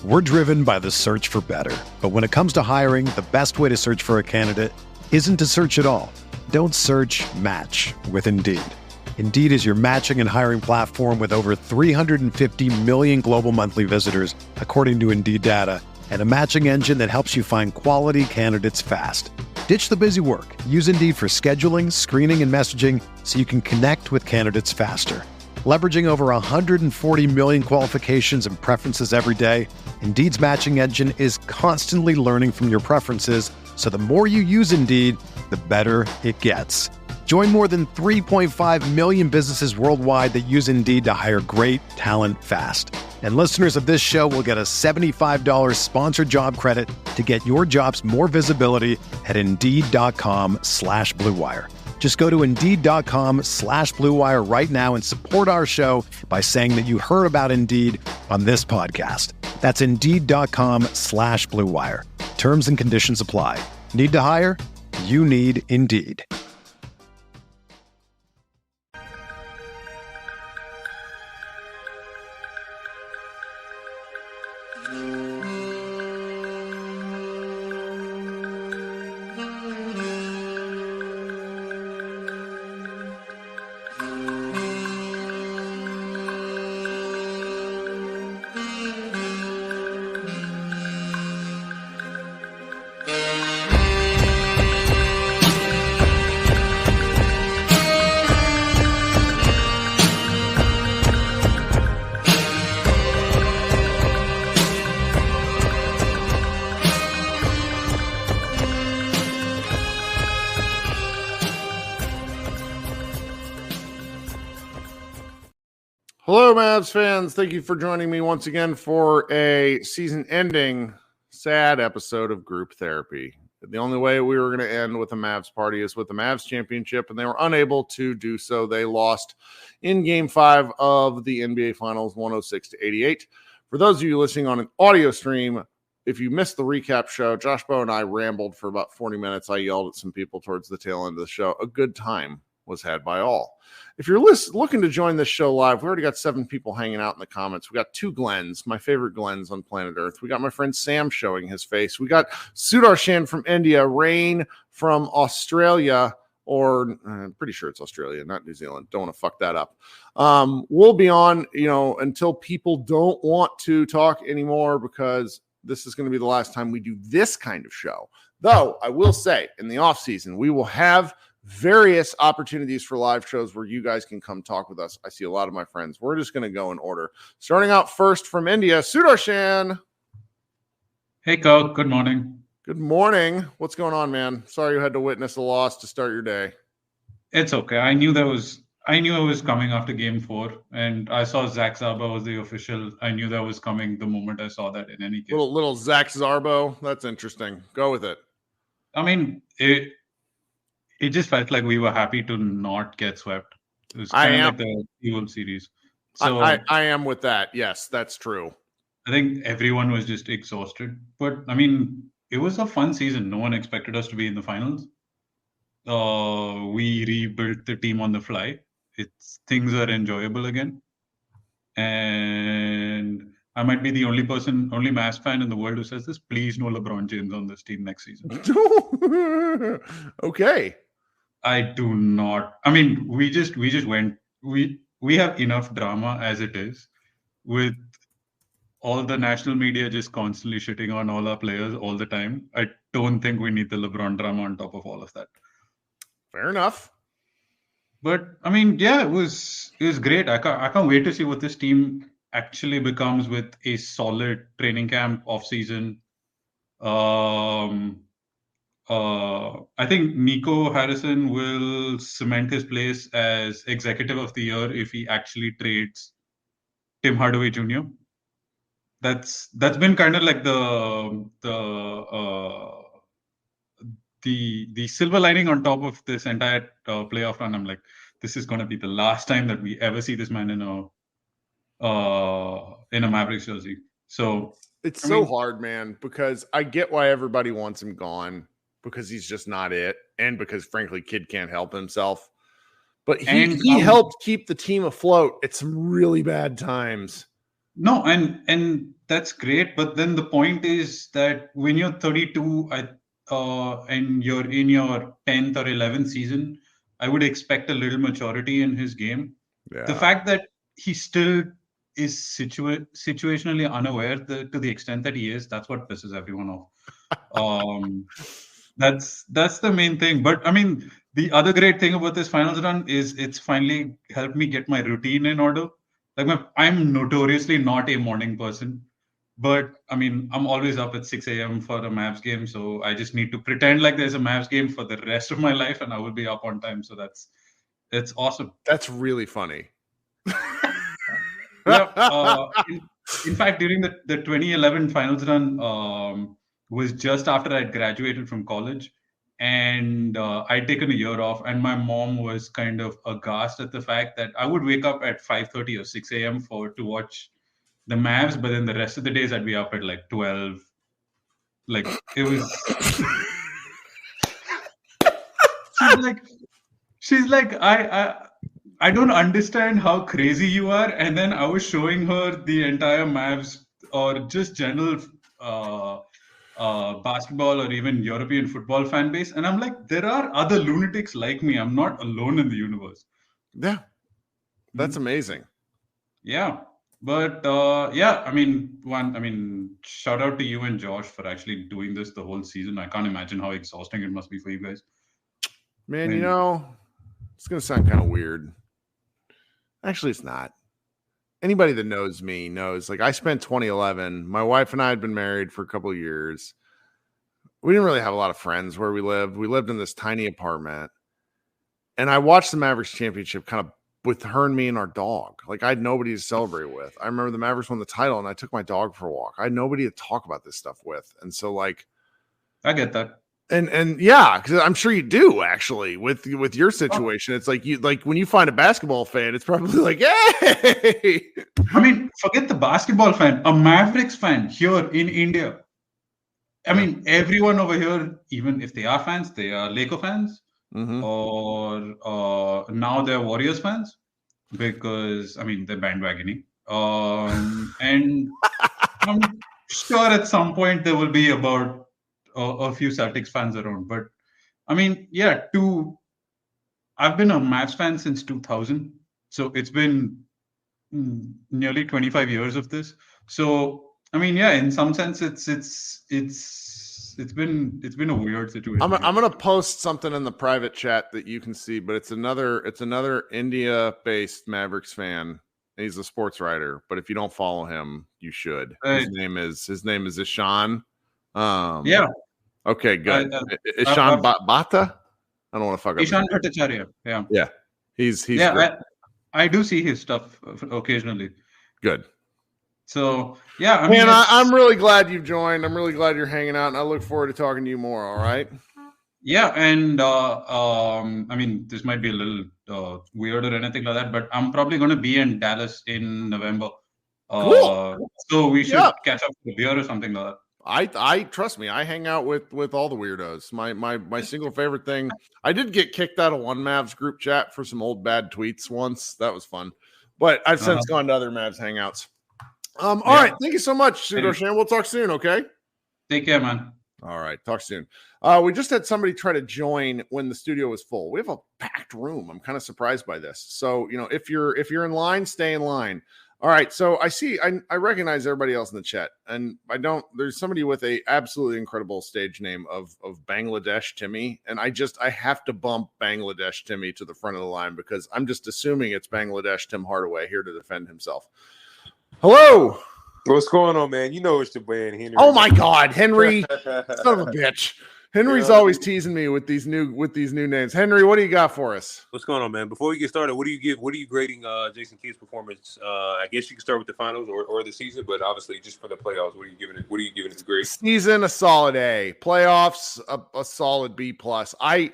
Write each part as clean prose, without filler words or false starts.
We're driven by the search for better. But when it comes to hiring, the best way to search for a candidate isn't to search at all. Don't search, match with Indeed. Indeed is your matching and hiring platform with over 350 million global monthly visitors, according to Indeed data, and a matching engine that helps you find quality candidates fast. Ditch the busy work. Use Indeed for scheduling, screening, and messaging so you can connect with candidates faster. Leveraging over 140 million qualifications and preferences every day, Indeed's matching engine is constantly learning from your preferences, so the more you use Indeed, the better it gets. Join more than 3.5 million businesses worldwide that use Indeed to hire great talent fast. And listeners of this show will get a $75 sponsored job credit to get your jobs more visibility at Indeed.com/Blue Wire. Just go to Indeed.com/Blue Wire right now and support our show by saying that you heard about Indeed on this podcast. That's Indeed.com/Blue Wire. Terms and conditions apply. Need to hire? You need Indeed. Hello, Mavs fans. Thank you for joining me once again for a season-ending, sad episode of Group Therapy. The only way we were going to end with a Mavs party is with the Mavs championship, and they were unable to do so. They lost in Game 5 of the NBA Finals, 106-88. For those of you listening on an audio stream, if you missed the recap show, Josh Bowe and I rambled for about 40 minutes. I yelled at some people towards the tail end of the show. A good time was had by all. If you're looking to join this show live, we already got 7 people hanging out in the comments. We got 2 Glens, my favorite Glens on planet Earth. We got my friend Sam showing his face. We got Sudarshan from India, Rain from Australia, or I'm pretty sure it's Australia, not New Zealand. Don't want to fuck that up. We'll be on, until people don't want to talk anymore, because this is going to be the last time we do this kind of show. Though I will say, in the off season, we will have various opportunities for live shows where you guys can come talk with us. I see a lot of my friends. We're just going to go in order. Starting out first from India, Sudarshan. Hey, Kirk. Good morning. Good morning. What's going on, man? Sorry you had to witness a loss to start your day. It's okay. I knew it was coming after Game 4, and I saw Zach Zarba was the official. I knew that was coming the moment I saw that. In any case, little Zach Zarbo. That's interesting. Go with it. I mean, it just felt like we were happy to not get swept. It was kind of like the World Series. So I am with that. Yes, that's true. I think everyone was just exhausted. But, I mean, it was a fun season. No one expected us to be in the finals. We rebuilt the team on the fly. Things are enjoyable again. And I might be the only Mavs fan in the world who says this. Please no LeBron James on this team next season. Okay. I do not. I mean, we just went. We have enough drama as it is, with all the national media just constantly shitting on all our players all the time. I don't think we need the LeBron drama on top of all of that. Fair enough. But I mean, yeah, it was great. I can't wait to see what this team actually becomes with a solid training camp off season. I think Nico Harrison will cement his place as executive of the year if he actually trades Tim Hardaway Jr. That's been kind of like the silver lining on top of this entire playoff run. I'm like, this is going to be the last time that we ever see this man in a Mavericks jersey. So it's so hard, man, because I get why everybody wants him gone, because he's just not it, and because frankly, kid can't help himself. But he helped keep the team afloat at some really bad times. No, and that's great. But then the point is that when you're 32, and you're in your 10th or 11th season, I would expect a little maturity in his game. The Yeah. fact that he still is situationally unaware to the extent that he is, that's what pisses everyone off. Um, that's the main thing. But I mean, the other great thing about this finals run is it's finally helped me get my routine in order. I'm notoriously not a morning person, but I mean, I'm always up at 6 a.m. for a Mavs game, so I just need to pretend like there's a Mavs game for the rest of my life, and I will be up on time. So it's awesome. That's really funny. Yeah. In fact, during the 2011 finals run, was just after I'd graduated from college, and I'd taken a year off, and my mom was kind of aghast at the fact that I would wake up at 5:30 or 6 a.m. to watch the Mavs, but then the rest of the days I'd be up at like 12. Like it was. She's like, I don't understand how crazy you are. And then I was showing her the entire Mavs or just general basketball or even European football fan base, and I'm like, there are other lunatics like me. I'm not alone in the universe. Yeah. That's amazing. Yeah. But yeah, I mean, shout out to you and Josh for actually doing this the whole season. I can't imagine how exhausting it must be for you guys. Man, you know, it's going to sound kind of weird. Actually, it's not. Anybody that knows me knows, like, I spent 2011. My wife and I had been married for a couple of years. We didn't really have a lot of friends where we lived. We lived in this tiny apartment. And I watched the Mavericks championship kind of with her and me and our dog. Like, I had nobody to celebrate with. I remember the Mavericks won the title and I took my dog for a walk. I had nobody to talk about this stuff with. And so, like, I get that. And yeah, because I'm sure you do actually with your situation. It's like when you find a basketball fan, it's probably like, hey. I mean, forget the basketball fan, a Mavericks fan here in India. I mean, everyone over here, even if they are fans, they are Laker fans, or now they're Warriors fans because I mean they're bandwagoning. And I'm sure at some point there will be about a few Celtics fans around. But I mean, yeah, I've been a Mavs fan since 2000, so it's been nearly 25 years of this. So I mean, yeah, in some sense, it's been a weird situation. I'm gonna post something in the private chat that you can see, but it's another India-based Mavericks fan. He's a sports writer, but if you don't follow him, you should. His name is Ishan. Yeah. Okay, good. Ishan Bhatta? I don't want to fuck up. Ishan Bhattacharya. Yeah. Yeah. He's yeah. I do see his stuff occasionally. Good. So yeah, I mean, I'm really glad you've joined. I'm really glad you're hanging out, and I look forward to talking to you more. All right. Yeah, and I mean, this might be a little weird or anything like that, but I'm probably going to be in Dallas in November. Cool. So we should catch up for a beer or something like that. I trust me. I hang out with all the weirdos. My single favorite thing. I did get kicked out of one Mavs group chat for some old bad tweets once. That was fun, but I've since gone to other Mavs hangouts. All right. Thank you so much, Sudarshan. We'll talk soon. Okay. Take care, man. All right. Talk soon. We just had somebody try to join when the studio was full. We have a packed room. I'm kind of surprised by this. So, you know, if you're in line, stay in line. All right. So I recognize everybody else in the chat, and there's somebody with a absolutely incredible stage name of Bangladesh Timmy. And I have to bump Bangladesh Timmy to the front of the line because I'm just assuming it's Bangladesh Tim Hardaway here to defend himself. Hello. What's going on, man? You know it's your boy Henry. Oh my God, Henry, son of a bitch. Henry's always teasing me with these new names. Henry, what do you got for us? What's going on, man? Before we get started, what are you grading Jason Kidd's performance? I guess you can start with the finals or the season, but obviously just for the playoffs, what are you giving it the grade? Season, a solid A. Playoffs, a solid B plus. I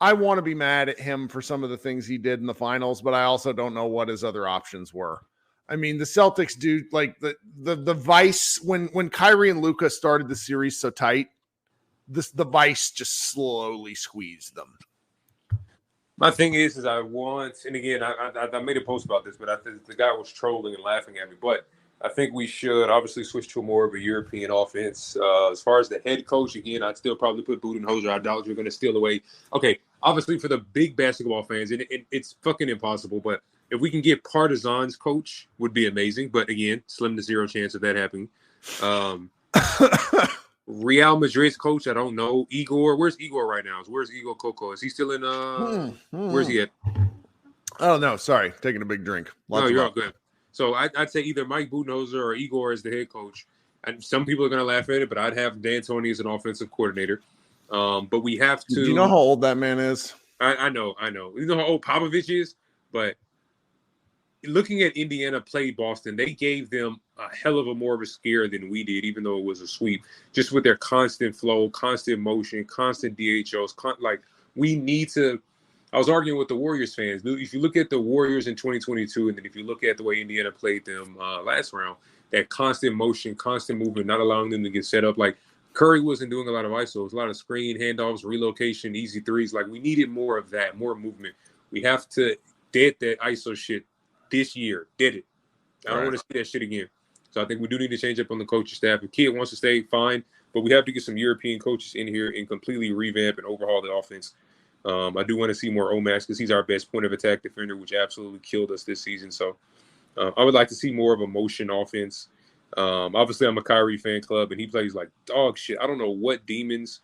want to be mad at him for some of the things he did in the finals, but I also don't know what his other options were. I mean, the Celtics do like the vice when Kyrie and Luka started the series so tight. The vice just slowly squeezed them. My thing is I want, and again, I made a post about this, but I think the guy was trolling and laughing at me. But I think we should obviously switch to more of a European offense. As far as the head coach, again, I'd still probably put Budenholzer. I doubt you're going to steal away. Okay, obviously for the big basketball fans, it's fucking impossible. But if we can get Partizan's coach, would be amazing. But again, slim to zero chance of that happening. Real Madrid's coach, I don't know. Igor, where's Igor right now? Where's Igor Coco? Is he still in? Where's he at? Oh no, sorry, taking a big drink. No, you're all good. So I'd say either Mike Budenholzer or Igor as the head coach. And some people are going to laugh at it, but I'd have D'Antoni as an offensive coordinator. But we have to. Do you know how old that man is? I know. You know how old Popovich is? But looking at Indiana play Boston, they gave them a hell of a more of a scare than we did, even though it was a sweep. Just with their constant flow, constant motion, constant DHOs. We need to. I was arguing with the Warriors fans. If you look at the Warriors in 2022, and then if you look at the way Indiana played them last round, that constant motion, constant movement, not allowing them to get set up. Like Curry wasn't doing a lot of ISOs, a lot of screen handoffs, relocation, easy threes. Like we needed more of that, more movement. We have to dead that ISO shit this year. Did it. I don't want to see that shit again. So I think we do need to change up on the coaching staff. If Kid wants to stay, fine. But we have to get some European coaches in here and completely revamp and overhaul the offense. I do want to see more Omax because he's our best point of attack defender, which absolutely killed us this season. So I would like to see more of a motion offense. Obviously, I'm a Kyrie fan club, and he plays like dog shit. I don't know what demons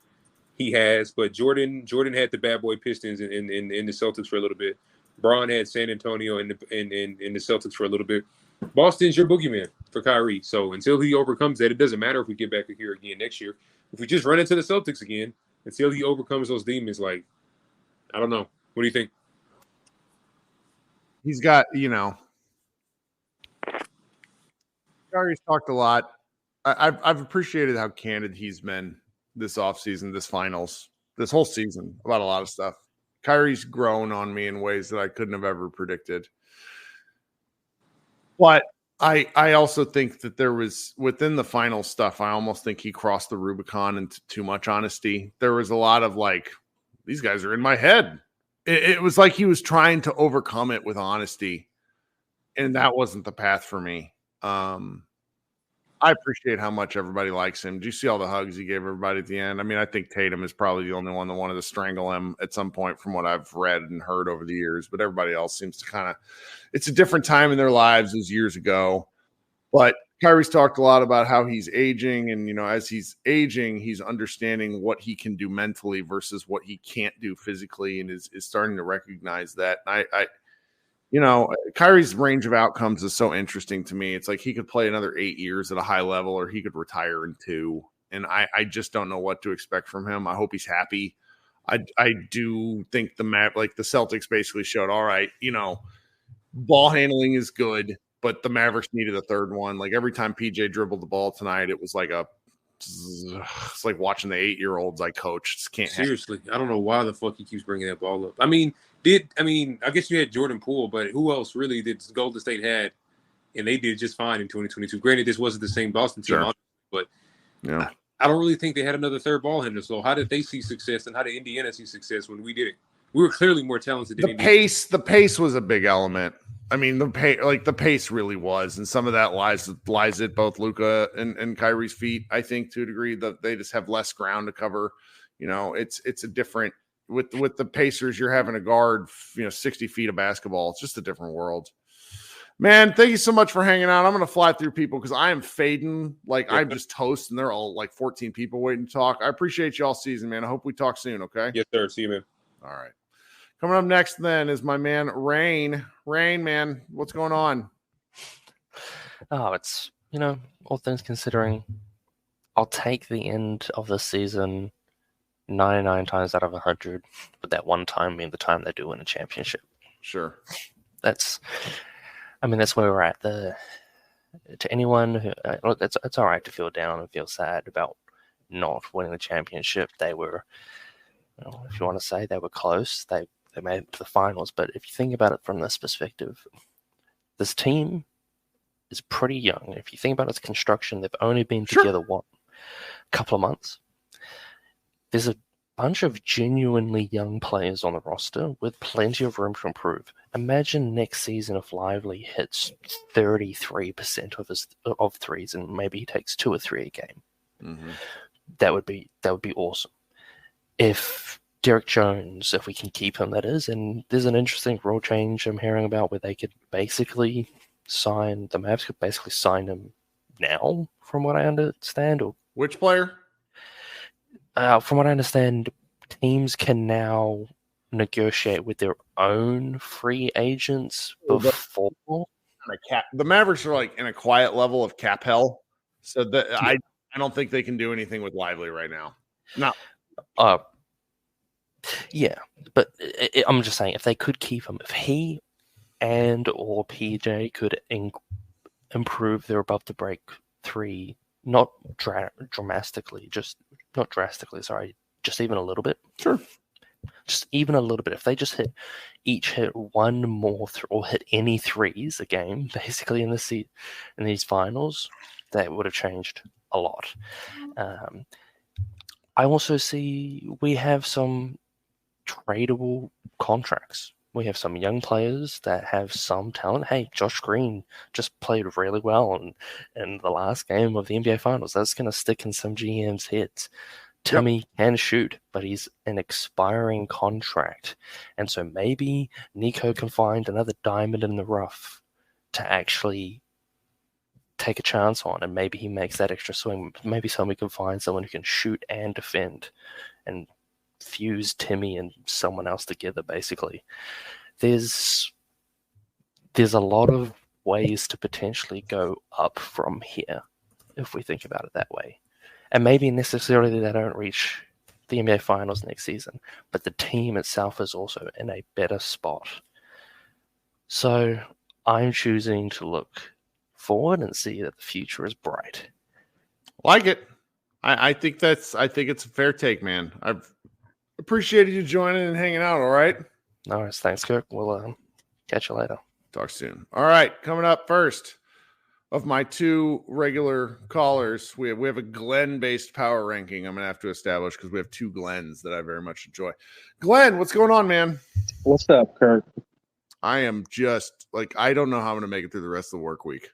he has, but Jordan had the bad boy Pistons in the Celtics for a little bit. Braun had San Antonio in the Celtics for a little bit. Boston's your boogeyman for Kyrie. So until he overcomes that, it doesn't matter if we get back here again next year. If we just run into the Celtics again, until he overcomes those demons, like, I don't know. What do you think? He's got, Kyrie's talked a lot. I've appreciated how candid he's been this offseason, this finals, this whole season about a lot of stuff. Kyrie's grown on me in ways that I couldn't have ever predicted. But I also think that there was, within the final stuff, I almost think he crossed the Rubicon into too much honesty. There was a lot of like, these guys are in my head. It was like he was trying to overcome it with honesty, and that wasn't the path for me. I appreciate how much everybody likes him. Did you see all the hugs he gave everybody at the end? I mean, I think Tatum is probably the only one that wanted to strangle him at some point from what I've read and heard over the years, but everybody else seems to kind of – it's a different time in their lives as years ago. But Kyrie's talked a lot about how he's aging, and, as he's aging, he's understanding what he can do mentally versus what he can't do physically, and is starting to recognize that. Kyrie's range of outcomes is so interesting to me. It's like he could play another 8 years at a high level, or he could retire in 2. And I just don't know what to expect from him. I hope he's happy. I do think the Celtics basically showed, all right, ball handling is good, but the Mavericks needed a third one. Like every time PJ dribbled the ball tonight, it was like it's like watching the 8-year-olds I coach. Just can't seriously. I don't know why the fuck he keeps bringing that ball up. I guess you had Jordan Poole, but who else really did Golden State had, and they did just fine in 2022. Granted, this wasn't the same Boston team, sure, but yeah, I don't really think they had another third ball handler. So how did they see success, and how did Indiana see success when we didn't? We were clearly more talented than Indiana. The pace was a big element. I mean, the pace really was, and some of that lies at both Luka and Kyrie's feet. I think to a degree that they just have less ground to cover. It's a different with the Pacers. You're having to guard 60 feet of basketball. It's just a different world. Man, thank you so much for hanging out. I'm going to fly through people because I am fading. Like I'm just toast, and they're all like 14 people waiting to talk. I appreciate you all season, man. I hope we talk soon. Okay. Yes, sir. See you, man. All right. Coming up next, then, is my man, Rain. Rain, man, what's going on? Oh, it's, all things considering, I'll take the end of the season 99 times out of 100, with that one time being the time they do win a championship. Sure. That's where we're at. To anyone who, look, it's all right to feel down and feel sad about not winning the championship. They were, if you want to say, they were close. They made it to the finals, but if you think about it from this perspective, this team is pretty young. If you think about its construction, they've only been together a couple of months. There's a bunch of genuinely young players on the roster with plenty of room to improve. Imagine next season if Lively hits 33% of threes and maybe he takes 2 or 3 a game. Mm-hmm. That would be awesome. If Derek Jones, if we can keep him, that is, and there's an interesting rule change I'm hearing about where they could basically the Mavs could basically sign him now, from what I understand. Or which player? From what I understand, teams can now negotiate with their own free agents before. The Mavericks are like in a quiet level of cap hell, so I don't think they can do anything with Lively right now. No. Yeah, but I'm just saying, if they could keep him, if he and or PJ could improve their above the break 3, not drastically, just even a little bit. Sure. Just even a little bit. If they just each hit one more or hit any threes a game, basically in these finals, that would have changed a lot. I also see we have some tradable contracts. We have some young players that have some talent. Hey, Josh Green just played really well in the last game of the NBA Finals. That's going to stick in some GM's heads. Timmy can shoot, but he's an expiring contract. And so maybe Nico can find another diamond in the rough to actually take a chance on, and maybe he makes that extra swing. Maybe somebody can find someone who can shoot and defend and fuse Timmy and someone else together, basically. There's a lot of ways to potentially go up from here if we think about it that way. And maybe necessarily they don't reach the NBA Finals next season, but the team itself is also in a better spot. So I'm choosing to look forward and see that the future is bright. Like it. I think it's a fair take, man. I've appreciated you joining and hanging out. All right. No worries. Thanks, Kirk. We'll catch you later. Talk soon. All right. Coming up first of my 2 regular callers, we have a Glenn-based power ranking I'm going to have to establish because we have 2 Glens that I very much enjoy. Glenn, what's going on, man? What's up, Kirk? I am just I don't know how I'm going to make it through the rest of the work week.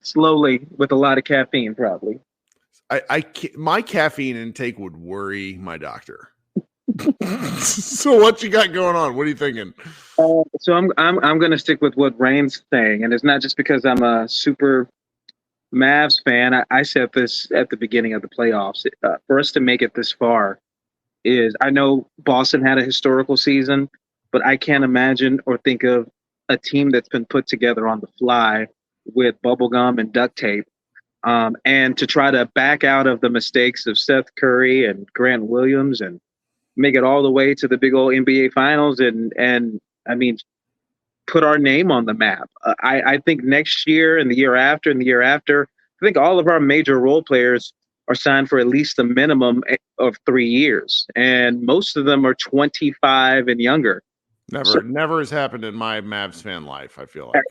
Slowly, with a lot of caffeine, probably. My caffeine intake would worry my doctor. So what you got going on? What are you thinking? So I'm going to stick with what Rain's saying, and it's not just because I'm a super Mavs fan. I said this at the beginning of the playoffs. For us to make it this far, I know Boston had a historical season, but I can't imagine or think of a team that's been put together on the fly with bubblegum and duct tape. And to try to back out of the mistakes of Seth Curry and Grant Williams and make it all the way to the big old NBA Finals and I mean, put our name on the map. I think next year and the year after, I think all of our major role players are signed for at least a minimum of 3 years, and most of them are 25 and younger. Never has happened in my Mavs fan life, I feel like.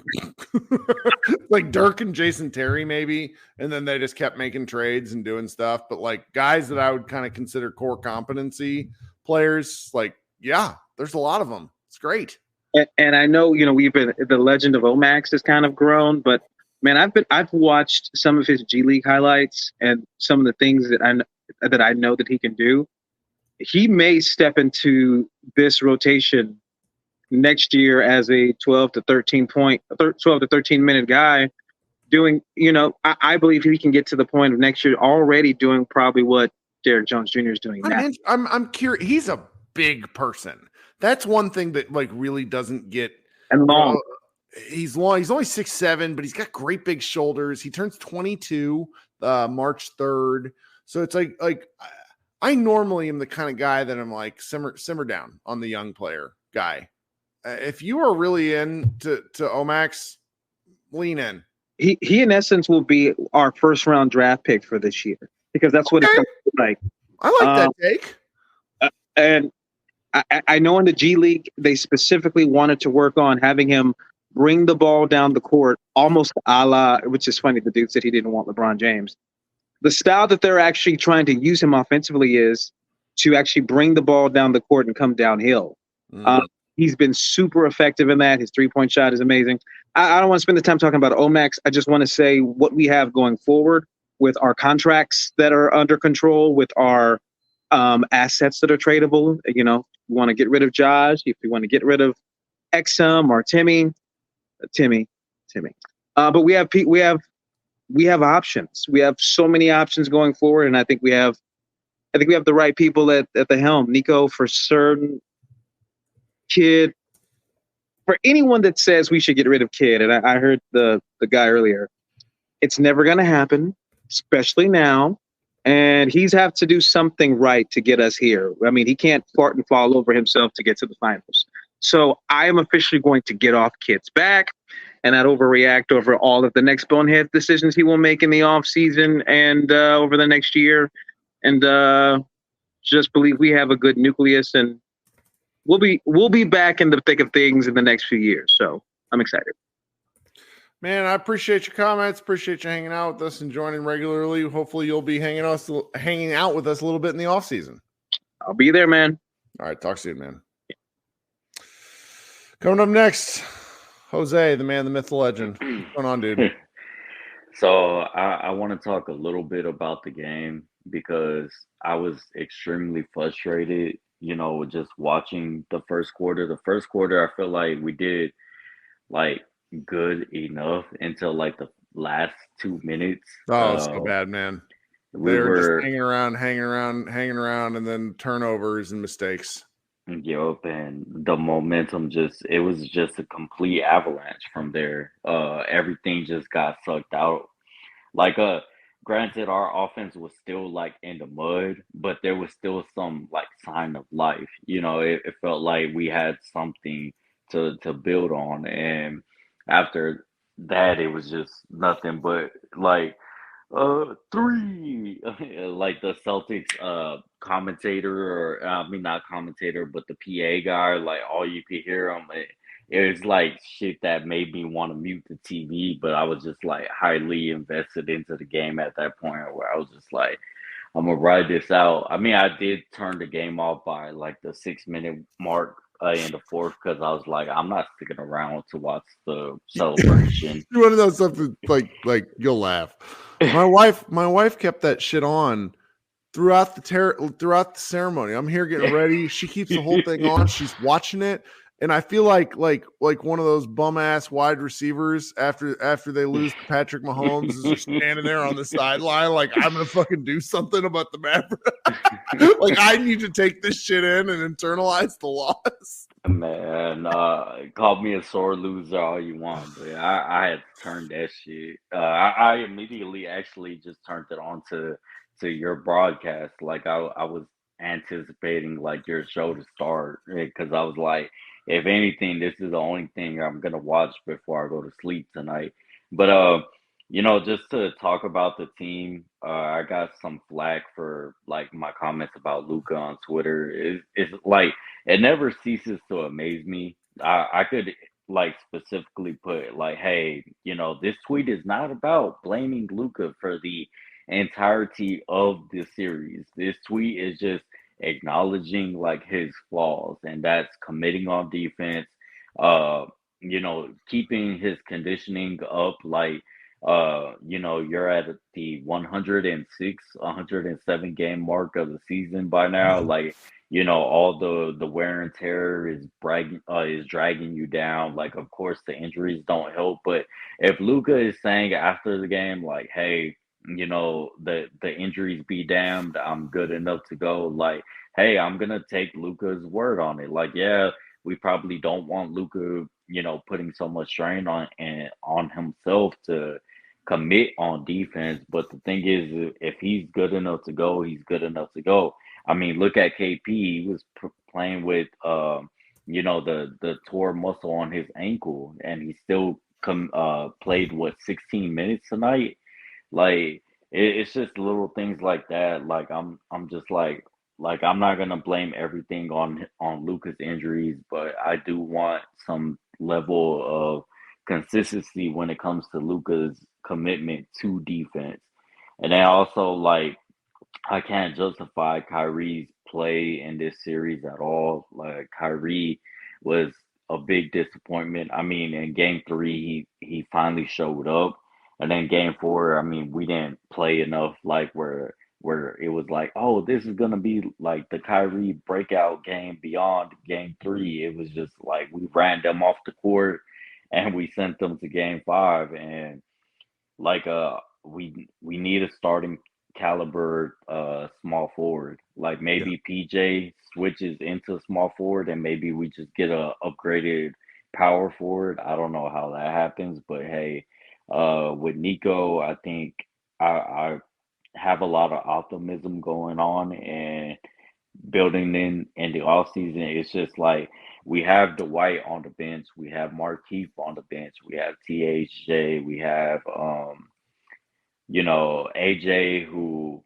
Like Dirk and Jason Terry, maybe, and then they just kept making trades and doing stuff. But guys that I would kind of consider core competency players, there's a lot of them. It's great. And I know, we've been, the legend of Omax has kind of grown, but man, I've watched some of his G League highlights and some of the things that I know that he can do. He may step into this rotation next year as a 12 to 13 minute guy doing, I believe he can get to the point of next year already doing probably what Derek Jones Jr. is doing now. I'm curious. He's a big person. That's one thing that really doesn't get and long. He's long. He's only 6'7", but he's got great big shoulders. He turns 22 March 3rd. So it's I normally am the kind of guy that I'm simmer down on the young player guy. If you are really into Omax, lean in. He in essence will be our first round draft pick for this year because that's what it's like. I like that take. And I know in the G League they specifically wanted to work on having him bring the ball down the court, almost a la, which is funny. The dude said he didn't want LeBron James. The style that they're actually trying to use him offensively is to actually bring the ball down the court and come downhill. He's been super effective in that. His 3-point shot is amazing. I don't want to spend the time talking about Omax. I just want to say what we have going forward with our contracts that are under control, with our assets that are tradable. You know, we want to get rid of Josh. If we want to get rid of Exum or Timmy. But we have options. We have so many options going forward, and I think we have the right people at the helm. Nico, for certain. Kid, for anyone that says we should get rid of Kid, and I heard the guy earlier, it's never going to happen, especially now. And he's have to do something right to get us here. I mean, he can't fart and fall over himself to get to the finals. So I am officially going to get off Kid's back and not overreact over all of the next bonehead decisions he will make in the offseason and over the next year. And just believe we have a good nucleus, and we'll be back in the thick of things in the next few years. So I'm excited. Man, I appreciate your comments. Appreciate you hanging out with us and joining regularly. Hopefully you'll be hanging out with us a little bit in the off season. I'll be there, man. All right. Talk soon, man. Coming up next, Jose, the man, the myth, the legend. What's going on, dude? So I want to talk a little bit about the game because I was extremely frustrated, you know, just watching the first quarter. The first quarter, I feel like we did like good enough until like the last 2 minutes. Oh, so bad, man. We They were were just hanging around, and then turnovers and mistakes. Yup, and the momentum it was just a complete avalanche from there. Everything just got sucked out. Like, granted, our offense was still like in the mud, but there was still some like sign of life. You know, it felt like we had something to build on, and after that, it was just nothing but like three. Like the Celtics commentator, or I mean not commentator, but the PA guy, like all you could hear him. It was like shit that made me want to mute the TV, but I was just like highly invested into the game at that point where I was just like, I'm gonna ride this out. I mean, I did turn the game off by like the 6-minute mark in the fourth because I was like, I'm not sticking around to watch the celebration. You want to know something like you'll laugh. My wife kept that shit on throughout the ceremony. I'm here getting ready. She keeps the whole thing on. She's watching it. And I feel like one of those bum ass wide receivers after they lose to Patrick Mahomes is just standing there on the sideline like, I'm gonna fucking do something about the Mavericks. Like, I need to take this shit in and internalize the loss. Man, call me a sore loser all you want, but I had to turn that shit. I immediately actually just turned it on to your broadcast. Like I was anticipating like your show to start because I was like, if anything, this is the only thing I'm gonna watch before I go to sleep tonight. But you know, just to talk about the team, I got some flack for like my comments about Luca on Twitter. It's like it never ceases to amaze me. I could like specifically put like, hey, you know, this tweet is not about blaming Luca for the entirety of the series. This tweet is just acknowledging like his flaws, and that's committing on defense, you know, keeping his conditioning up. Like, you know, you're at the 106 107 game mark of the season by now. Like, you know, all the wear and tear is dragging you down. Like, of course the injuries don't help, but if Luca is saying after the game like, hey, you know, the injuries be damned, I'm good enough to go. Like, hey, I'm gonna take Luca's word on it. Like, yeah, we probably don't want Luca, you know, putting so much strain on himself to commit on defense. But the thing is, if he's good enough to go, he's good enough to go. I mean, look at KP. He was playing with, you know, the tore muscle on his ankle, and he still played 16 minutes tonight. Like it's just little things like that. Like I'm just like I'm not gonna blame everything on Luca's injuries, but I do want some level of consistency when it comes to Luca's commitment to defense. And then also like I can't justify Kyrie's play in this series at all. Like Kyrie was a big disappointment. I mean, in game 3, he finally showed up, and then game 4, I mean, we didn't play enough. Like where it was like, oh, this is gonna be like the Kyrie breakout game beyond game 3. It was just like we ran them off the court, and we sent them to game 5, and like we need a starting caliber small forward. Like maybe PJ switches into small forward and maybe we just get a upgraded power forward. I don't know how that happens, but hey, with Nico, I think I have a lot of optimism going on and building in the off season. It's just like we have Dwight on the bench, we have Markeith on the bench, we have THJ, we have AJ, who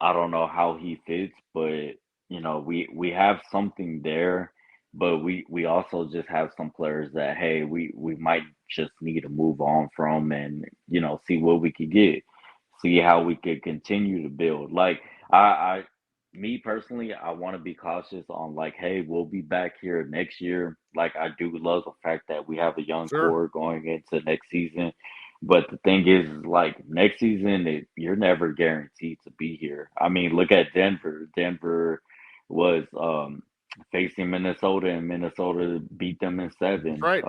I don't know how he fits, but we have something there, but we also just have some players that hey, we might just need to move on from and see what we could get, see how we could continue to build. Like me personally, I want to be cautious on like, hey, we'll be back here next year. Like I do love the fact that we have a young core going into next season. But the thing is, like next season, you're never guaranteed to be here. I mean, look at Denver. Denver was facing Minnesota, and Minnesota beat them in 7. Right.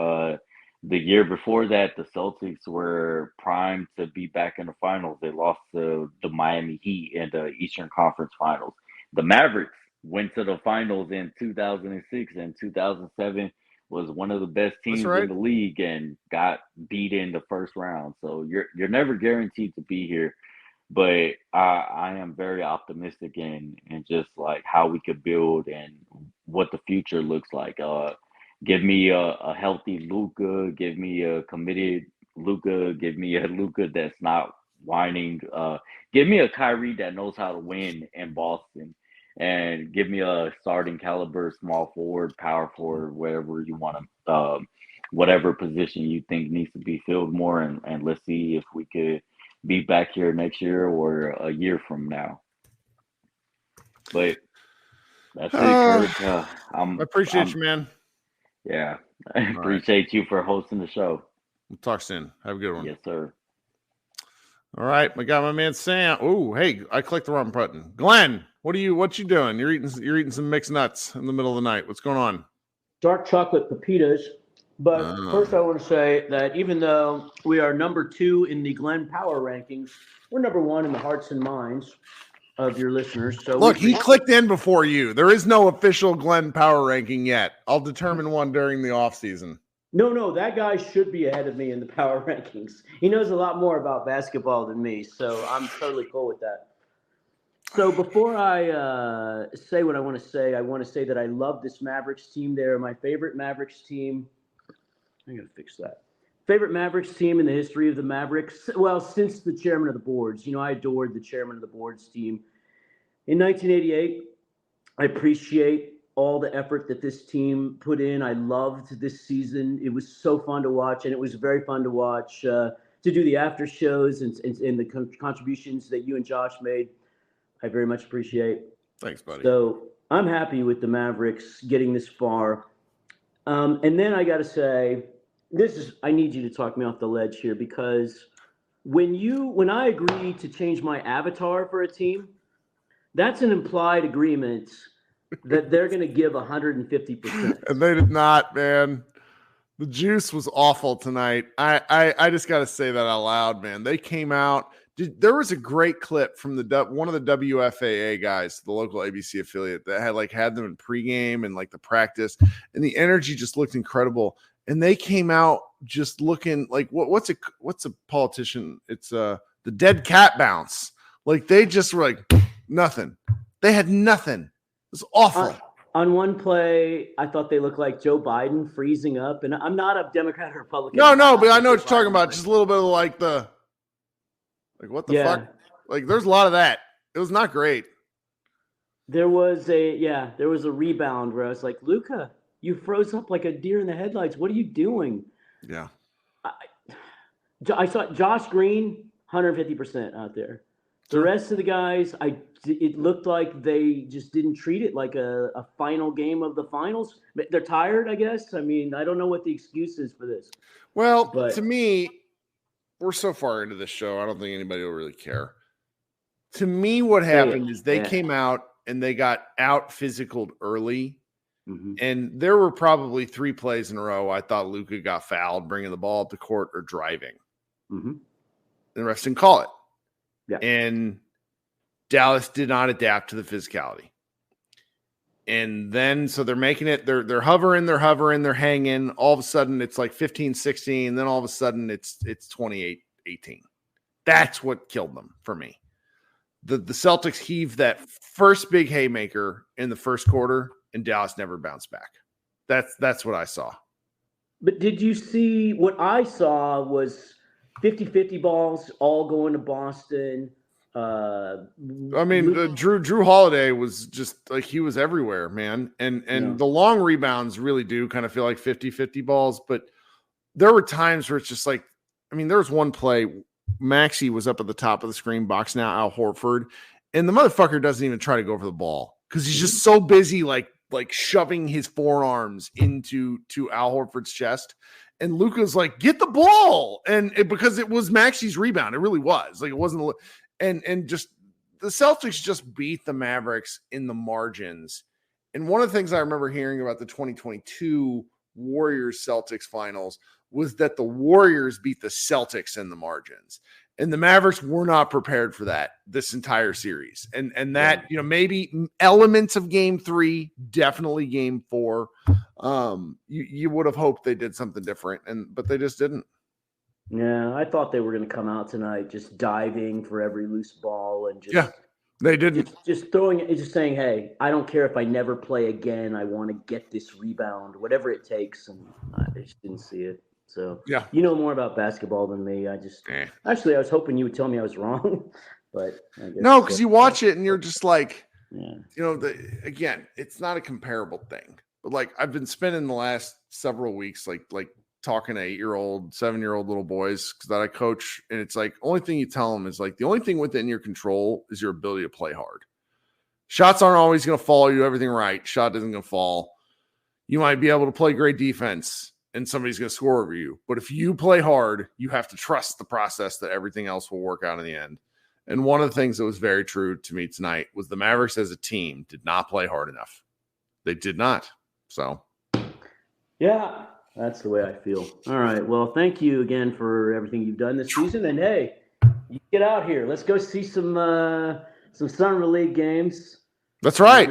The year before that, the Celtics were primed to be back in the finals. They lost to the Miami Heat in the Eastern Conference Finals. The Mavericks went to the finals in 2006 and 2007. Was one of the best teams in the league and got beat in the first round. So you're never guaranteed to be here, but I am very optimistic in just like how we could build and what the future looks like. Give me a healthy Luka, give me a committed Luka, give me a Luka that's not whining. Give me a Kyrie that knows how to win in Boston. And give me a starting caliber small forward, power forward, whatever you want to, whatever position you think needs to be filled more. And let's see if we could be back here next year or a year from now. But that's it, Kirk. I appreciate you, man. Yeah. I appreciate you for hosting the show. We'll talk soon. Have a good one. Yes, sir. All right. I got my man Sam. Oh, hey, I clicked the wrong button. Glenn, what you doing? You're eating some mixed nuts in the middle of the night. What's going on? Dark chocolate pepitas. But first I want to say that even though we are number 2 in the Glenn Power rankings, we're number 1 in the hearts and minds of your listeners. So look, he clicked in before you. There is no official Glenn Power ranking yet. I'll determine one during the off season. No, that guy should be ahead of me in the power rankings. He knows a lot more about basketball than me, so I'm totally cool with that. So before I say what I want to say that I love this Mavericks team. They're my favorite Mavericks team. I'm going to fix that. Favorite Mavericks team in the history of the Mavericks? Well, since the chairman of the boards. I adored the chairman of the boards team. In 1988, I appreciate all the effort that this team put in. I loved this season. It was so fun to watch, and it was very fun to watch to do the after shows and the contributions that you and Josh made. I very much appreciate. Thanks, buddy. So I'm happy with the Mavericks getting this far. And then I got to say, I need you to talk me off the ledge here, because when I agree to change my avatar for a team, that's an implied agreement that they're going to give 150%. And they did not, man. The juice was awful tonight. I just got to say that out loud, man. They came out. There was a great clip from one of the WFAA guys, the local ABC affiliate, that had them in pregame and like the practice, and the energy just looked incredible. And they came out just looking like what's a politician? It's the dead cat bounce. Like they just were like nothing. They had nothing. It was awful. On one play, I thought they looked like Joe Biden freezing up. And I'm not a Democrat or Republican. No, but I know what you're talking about. Just a little bit of like what the fuck? Like there's a lot of that. It was not great. There was a rebound where I was like, Luka, you froze up like a deer in the headlights. What are you doing? Yeah. I saw Josh Green, 150% out there. The rest of the guys, it looked like they just didn't treat it like a final game of the finals. They're tired, I guess. I mean, I don't know what the excuse is for this. Well, But to me, we're so far into this show, I don't think anybody will really care. To me, what happened is they came out and they got out physicaled early. Mm-hmm. And there were probably 3 plays in a row I thought Luka got fouled bringing the ball up the court or driving. Mm-hmm. The rest didn't call it. Yeah. And Dallas did not adapt to the physicality. And then, so they're making it, they're hovering, they're hanging. All of a sudden, it's like 15-16. Then all of a sudden, it's 28-18. That's what killed them for me. The Celtics heaved that first big haymaker in the first quarter, and Dallas never bounced back. That's what I saw. But did you see what I saw was 50-50 balls all going to Boston? I mean, Drew Holiday was just like, he was everywhere, man. And the long rebounds really do kind of feel like 50-50 balls. But there were times where it's just like, I mean, there was one play, Maxey was up at the top of the screen boxing out Al Horford, and the motherfucker doesn't even try to go for the ball because he's just so busy like shoving his forearms into Al Horford's chest. And Luka's like, get the ball. And because it was Maxey's rebound. It really was. Like, it wasn't. And just the Celtics just beat the Mavericks in the margins. And one of the things I remember hearing about the 2022 Warriors-Celtics finals was that the Warriors beat the Celtics in the margins. And the Mavericks were not prepared for that this entire series. And that, maybe elements of game 3, definitely game 4. You would have hoped they did something different, but they just didn't. Yeah, I thought they were going to come out tonight just diving for every loose ball and they didn't. Just throwing it, just saying, hey, I don't care if I never play again. I want to get this rebound, whatever it takes. And I just didn't see it. So, you know more about basketball than me. Actually, I was hoping you would tell me I was wrong. But I guess no, because you watch it and you're just like, yeah. Again, it's not a comparable thing. But like, I've been spending the last several weeks like talking to 8-year-old, 7-year-old little boys that I coach. And it's like, only thing you tell them is like, the only thing within your control is your ability to play hard. Shots aren't always going to fall. You do everything right. Shot isn't going to fall. You might be able to play great defense and somebody's going to score over you. But if you play hard, you have to trust the process that everything else will work out in the end. And one of the things that was very true to me tonight was the Mavericks as a team did not play hard enough. They did not. So. Yeah. That's the way I feel. All right. Well, thank you again for everything you've done this season. And hey, you get out here. Let's go see some Summer League games. That's right.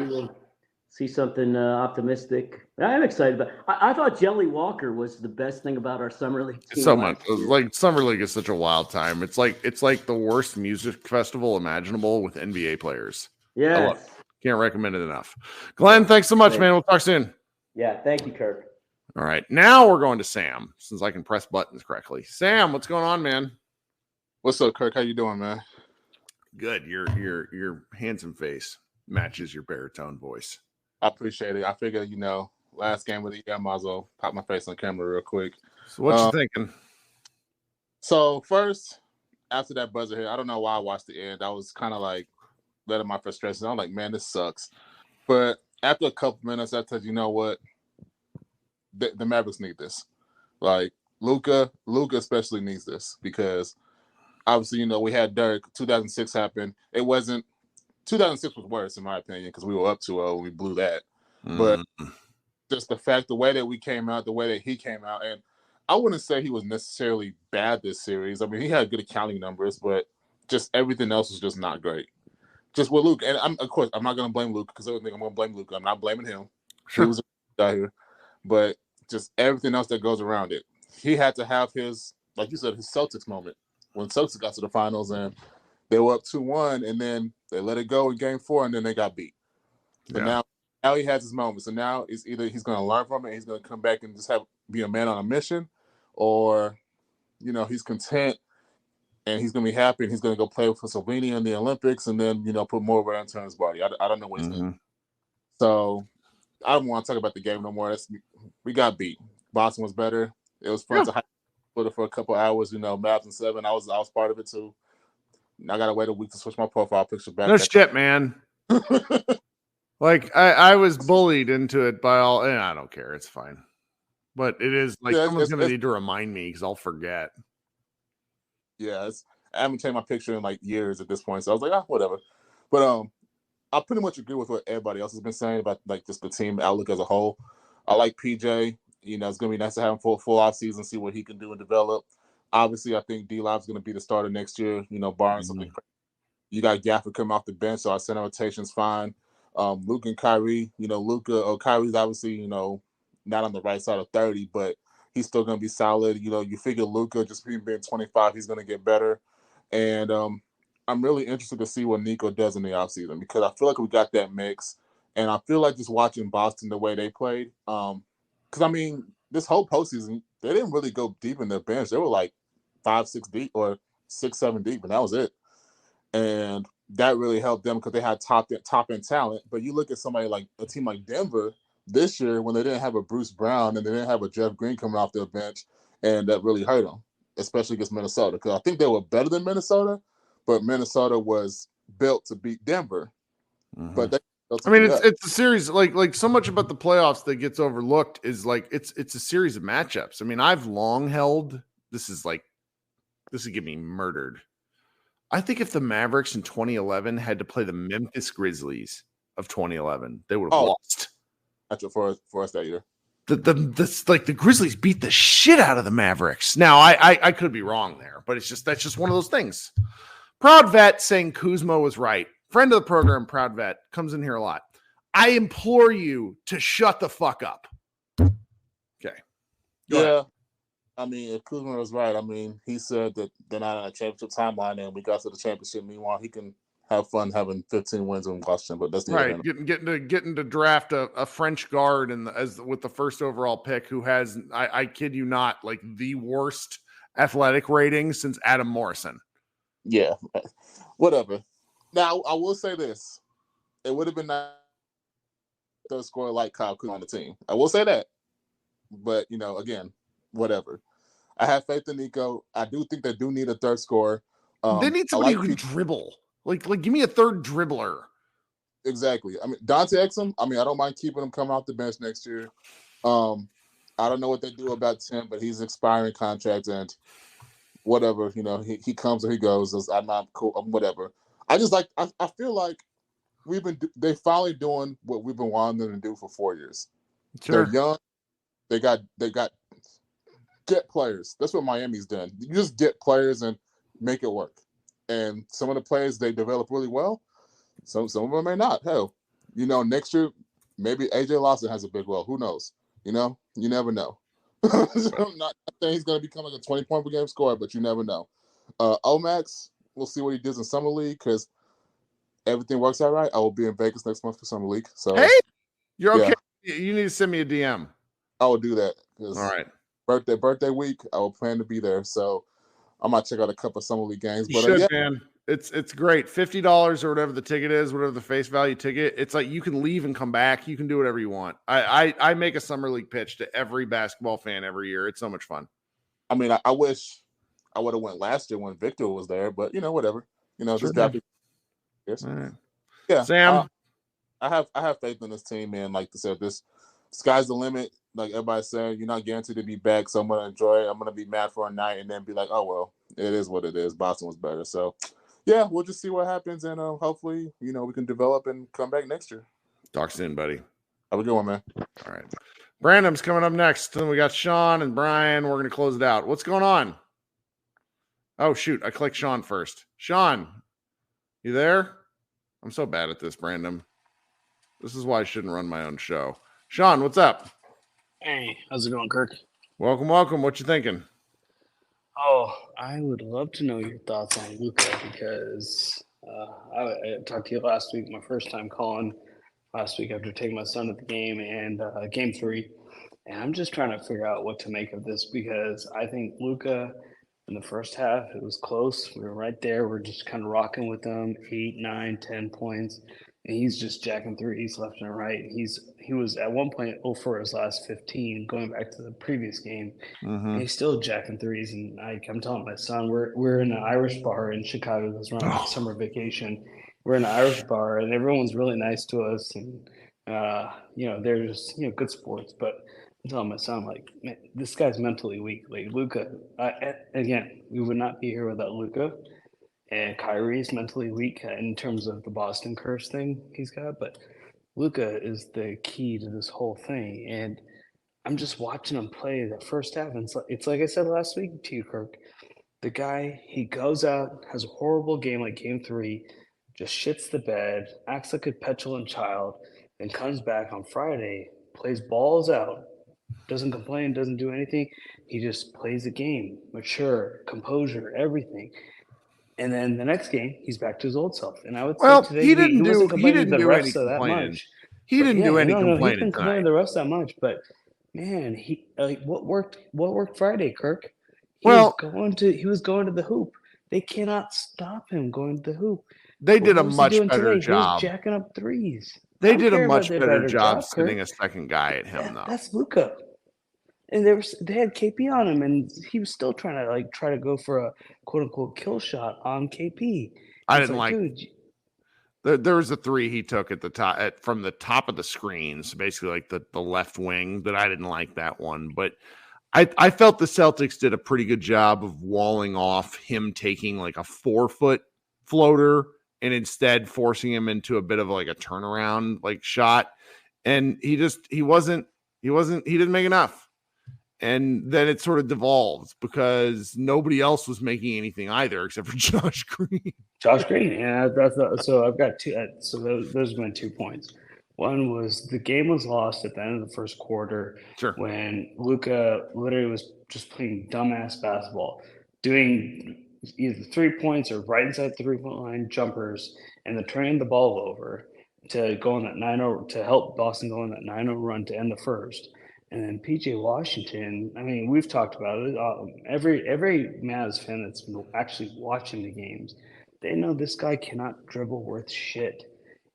See something optimistic. I'm excited about. I thought Jelly Walker was the best thing about our Summer League team. So much. Like, Summer League is such a wild time. It's like the worst music festival imaginable with NBA players. Yeah. Can't recommend it enough. Glenn, thanks so much, man. We'll talk soon. Yeah. Thank you, Kirk. All right, now we're going to Sam, since I can press buttons correctly. Sam, what's going on, man? What's up, Kirk? How you doing, man? Good. Your handsome face matches your baritone voice. I appreciate it. I figured, last game of the year, I might as well pop my face on camera real quick. So what you thinking? So first, after that buzzer hit, I don't know why I watched the end. I was kind of like letting my frustration. I'm like, man, this sucks. But after a couple minutes, I said, you know what? The Mavericks need this. Like Luka especially needs this because obviously, we had Dirk. 2006 happened. 2006 was worse in my opinion because we were up 2-0 and we blew that. But just the fact, the way that we came out, the way that he came out, and I wouldn't say he was necessarily bad this series. I mean, he had good accounting numbers, but just everything else was just not great. Just with Luka, and of course, I'm not going to blame Luka because I don't think I'm going to blame Luka. I'm not blaming him. Sure. He was a guy here, but just everything else that goes around it. He had to have his, like you said, his Celtics moment when Celtics got to the finals and they were up 2-1 and then they let it go in game 4 and then they got beat. So now he has his moment. So now it's either he's going to learn from it and he's going to come back and just be a man on a mission, or, he's content and he's going to be happy and he's going to go play for Slovenia in the Olympics and then, put more of it onto his body. I don't know what he's going to do. So I don't want to talk about the game no more. We got beat. Boston was better. It was fun to hype for a couple hours. Mavs and 7. I was part of it too. I gotta wait a week to switch my profile picture back. No shit, man. Like I was bullied into it by all, and I don't care. It's fine. But it is like someone's gonna need to remind me because I'll forget. Yeah, I haven't changed my picture in like years at this point, so I was like, whatever. But I pretty much agree with what everybody else has been saying about like just the team outlook as a whole. I like PJ. You know, it's gonna be nice to have him for a full off season, see what he can do and develop. Obviously, I think D-Lob's gonna be the starter next year. You know, barring something crazy. You got Gafford coming off the bench, so our center rotation's fine. Luke and Kyrie, you know, Kyrie's obviously, you know, not on the right side of 30, but he's still going to be solid. You know, you figure Luka, just being 25, he's going to get better. And I'm really interested to see what Nico does in the offseason because I feel like we got that mix. And I feel like just watching Boston the way they played, because, I mean, this whole postseason, they didn't really go deep in their bench. They were like 5, 6 deep or 6, 7 deep, and that was it. And that really helped them because they had top end talent. But you look at somebody like a team like Denver this year when they didn't have a Bruce Brown and they didn't have a Jeff Green coming off their bench, and that really hurt them, especially against Minnesota. Because I think they were better than Minnesota, but Minnesota was built to beat Denver. Mm-hmm. But it's a series like so much about the playoffs that gets overlooked is like it's a series of matchups. I mean, I've long held this would get me murdered. I think if the Mavericks in 2011 had to play the Memphis Grizzlies of 2011, they would have lost. That's for us that year. The Grizzlies beat the shit out of the Mavericks. Now I could be wrong there, but that's just one of those things. Proud Vet saying Kuzma was right. Friend of the program, Proud Vet, comes in here a lot. I implore you to shut the fuck up. Okay. Go ahead. I mean, if Kuzma was right, I mean, he said that they're not on a championship timeline, and we got to the championship. Meanwhile, he can have fun having 15 wins in Washington, but that's the right. Getting to draft a French guard with the first overall pick, who has I kid you not, like the worst athletic rating since Adam Morrison. Yeah, whatever. Now I will say this: it would have been nice to score like Kyle Kuzma on the team. I will say that, but you know, again. Whatever. I have faith in Nico. I do think they do need a third scorer. They need somebody who can dribble. Like give me a third dribbler. Exactly. I mean, Dante Exum, I mean, I don't mind keeping him coming off the bench next year. I don't know what they do about Tim, but he's expiring contract and whatever, you know, he comes or he goes. I'm not cool. Whatever. I feel like they finally doing what we've been wanting them to do for 4 years. Sure. They're young. They got get players. That's what Miami's done. You just get players and make it work. And some of the players they develop really well. Some of them may not. Hell, you know, next year maybe AJ Lawson has a big role. Who knows? You know, you never know. I'm not saying he's going to become like a 20-point per game scorer, but you never know. Omax, we'll see what he does in Summer League because everything works out right. I will be in Vegas next month for Summer League. So hey, you're okay. Yeah. You need to send me a DM. I will do that. All right. Birthday week, I will plan to be there. So I might check out a couple of Summer League games. You should, man. It's great. $50 or whatever the ticket is, whatever the face value ticket. It's like you can leave and come back. You can do whatever you want. I make a Summer League pitch to every basketball fan every year. It's so much fun. I mean, I wish I would have went last year when Victor was there, but you know, whatever. You know, just got yes. Right. Yeah. Sam. I have faith in this team, man. Like I said, this sky's the limit. Like everybody's saying, you're not guaranteed to be back, so I'm going to enjoy it. I'm going to be mad for a night and then be like, oh, well, it is what it is. Boston was better. So, yeah, we'll just see what happens, and hopefully, you know, we can develop and come back next year. Talk soon, buddy. Have a good one, man. All right. Brandon's coming up next. Then we got Sean and Brian. We're going to close it out. What's going on? Oh, shoot. I clicked Sean first. Sean, you there? I'm so bad at this, Brandon. This is why I shouldn't run my own show. Sean, what's up? Hey, how's it going, Kirk? Welcome. What you thinking? Oh, I would love to know your thoughts on Luka because I talked to you last week, my first time calling last week after taking my son at the game and game 3. And I'm just trying to figure out what to make of this because I think Luka in the first half, it was close. We were right there. We're just kind of rocking with them, 8, 9, 10 points. And he's just jacking threes left and right. He's he was at one point 0 for his last 15, going back to the previous game. Mm-hmm. And he's still jacking threes. And I'm telling my son, we're in an Irish bar in Chicago because we're on summer vacation. We're in an Irish bar, and everyone's really nice to us. And, they're just, good sports. But I'm telling my son, like, man, this guy's mentally weak. Like, Luka, again, we would not be here without Luka. And Kyrie is mentally weak in terms of the Boston curse thing he's got. But Luka is the key to this whole thing. And I'm just watching him play the first half. And it's like I said last week to you, Kirk. The guy, he goes out, has a horrible game like game 3, just shits the bed, acts like a petulant child, and comes back on Friday, plays balls out, doesn't complain, doesn't do anything. He just plays the game, mature, composure, everything. And then the next game, he's back to his old self. And I would say today he didn't wasn't complaining do the any refs that complaining. much. He didn't do any He complaining didn't complain tonight. the refs that much. But man, he what worked Friday, Kirk? He was going to the hoop. They cannot stop him going to the hoop. They did a much better job. He was jacking up threes. They did a much better job sending a second guy at him, though. That's Luka. And they had KP on him, and he was still trying to go for a quote unquote kill shot on KP. I didn't like. Dude, there was a 3 he took at the top from the top of the screens, basically like the left wing. That I didn't like that one, but I felt the Celtics did a pretty good job of walling off him taking like a 4-foot floater and instead forcing him into a bit of like a turnaround like shot, and he didn't make enough. And then it sort of devolved because nobody else was making anything either except for Josh Green. Yeah, so I've got 2. So those have been 2 points. One was the game was lost at the end of the first quarter when Luka literally was just playing dumbass basketball, doing either 3 points or right inside the 3-point line jumpers, and then turning the ball over to go on that 9-0 to help Boston go on that 9-0 run to end the first. And then PJ Washington, I mean, we've talked about it. Every Mavs fan that's been actually watching the games, they know this guy cannot dribble worth shit.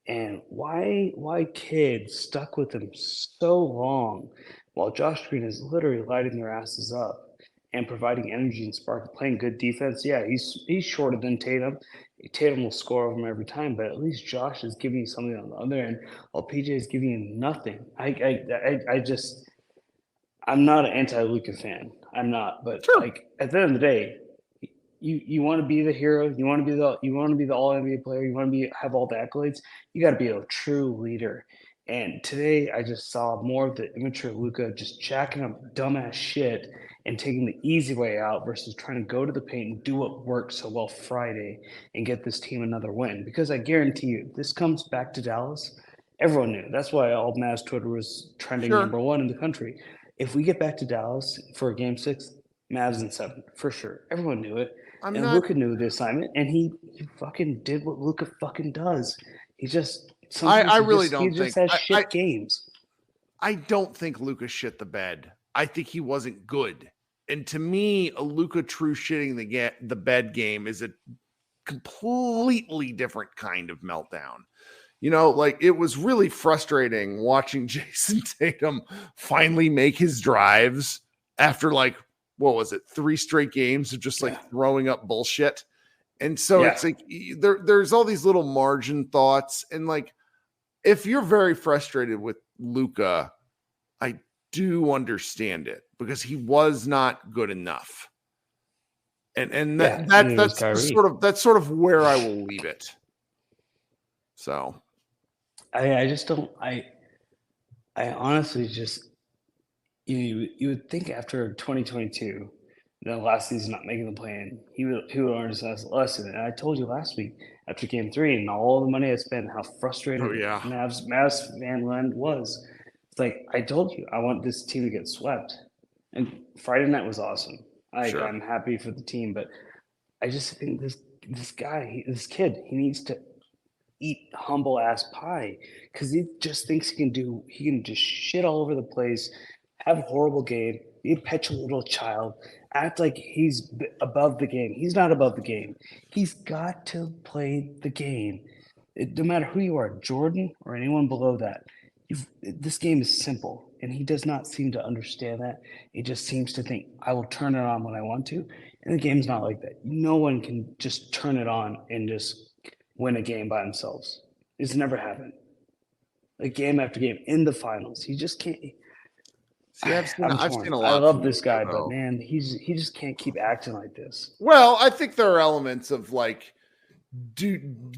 And why kids stuck with him so long while Josh Green is literally lighting their asses up and providing energy and spark, playing good defense. Yeah, he's shorter than Tatum. Tatum will score over him every time, but at least Josh is giving you something on the other end, while PJ is giving you nothing. I'm not an anti-Luka fan. I'm not, but like at the end of the day, you want to be the hero. You want to be the all NBA player. You want to have all the accolades. You got to be a true leader. And today I just saw more of the immature Luka just jacking up dumbass shit and taking the easy way out versus trying to go to the paint and do what worked so well Friday and get this team another win. Because I guarantee you, this comes back to Dallas. Everyone knew. That's why all Mavs Twitter was trending number 1 in the country. If we get back to Dallas for Game 6, Mavs in 7 for sure. Everyone knew it. Luka knew the assignment, and he fucking did what Luka fucking does. He just has shit games. I don't think Luka shit the bed. I think he wasn't good. And to me, a Luka true shitting the bed game is a completely different kind of meltdown. You know, like it was really frustrating watching Jason Tatum finally make his drives after like, what was it, 3 straight games of just like throwing up bullshit. And so it's like there's all these little margin thoughts. And like, if you're very frustrated with Luka, I do understand it because he was not good enough. And that's sort of where I will leave it. So I just don't. I honestly just you would think after 2022, the last season not making the play-in, he would learn his lesson. And I told you last week after Game 3 and all the money I spent, how frustrated Mavs fan land was. It's like I told you, I want this team to get swept. And Friday night was awesome. I'm happy for the team, but I just think this kid, he needs to eat humble ass pie because he just thinks he can just shit all over the place, have a horrible game, be a petulant little child, act like he's above the game. He's not above the game. He's got to play the game. No matter who you are, Jordan or anyone below that, This game is simple, and he does not seem to understand that. He just seems to think, I will turn it on when I want to. And the game's not like that. No one can just turn it on and just win a game by themselves. It's never happened. Like game after game in the finals, he just can't. See, I've seen a lot. I love this guy, but man, he just can't keep acting like this. Well, I think there are elements of like getting,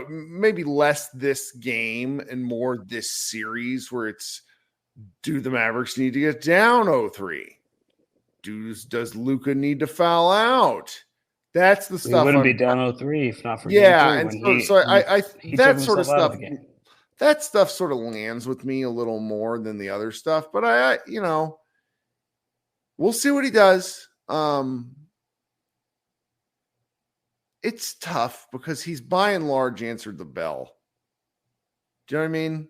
maybe less this game and more this series where it's, do the Mavericks need to get down 0-3? Does Luka need to foul out? That's the stuff. We wouldn't be down 0-3 if not for and game so I that sort of stuff. That stuff sort of lands with me a little more than the other stuff, but I we'll see what he does. It's tough because he's by and large answered the bell. Do you know what I mean?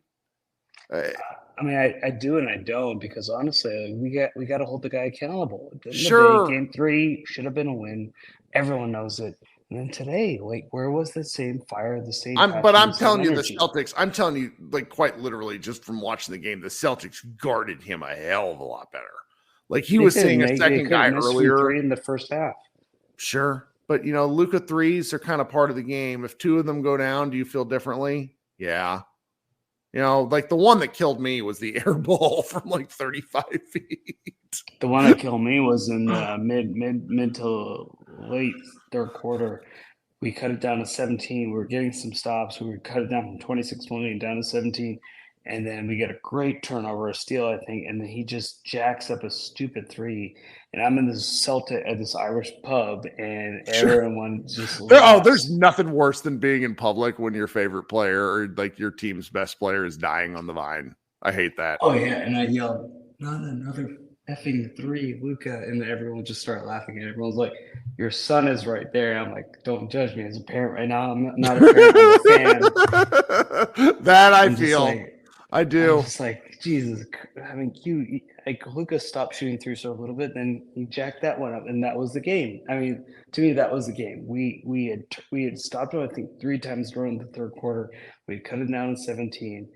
I do and I don't, because honestly, we got to hold the guy accountable. Sure. Game 3 should have been a win. Everyone knows it. And then today, like, where was the same fire, the same? I'm telling you, the Celtics. I'm telling you, like, quite literally, just from watching the game, the Celtics guarded him a hell of a lot better. Like he was seeing a second guy earlier in the first half. Sure, but Luka threes are kind of part of the game. If 2 of them go down, do you feel differently? Yeah. Like the one that killed me was the air ball from like 35 feet. The one that killed me was in mid to late third quarter. We cut it down to 17. We were getting some stops. We cut it down from 26-20 down to 17. And then we get a great turnover, a steal, I think. And then he just jacks up a stupid 3. And I'm in this this Irish pub, and everyone just there's nothing worse than being in public when your favorite player or like your team's best player is dying on the vine. I hate that. Oh yeah, and I yelled, "Not another effing 3, Luka!" And everyone just started laughing. And everyone's like, "Your son is right there." I'm like, "Don't judge me as a parent right now. I'm not a parent. I'm a fan." That I feel. I do. I'm just like, Jesus. I mean, Luka stopped shooting through so a little bit, then he jacked that one up, and that was the game. I mean, to me, that was the game. We had stopped him, I think, 3 times during the third quarter. We cut it down to 17,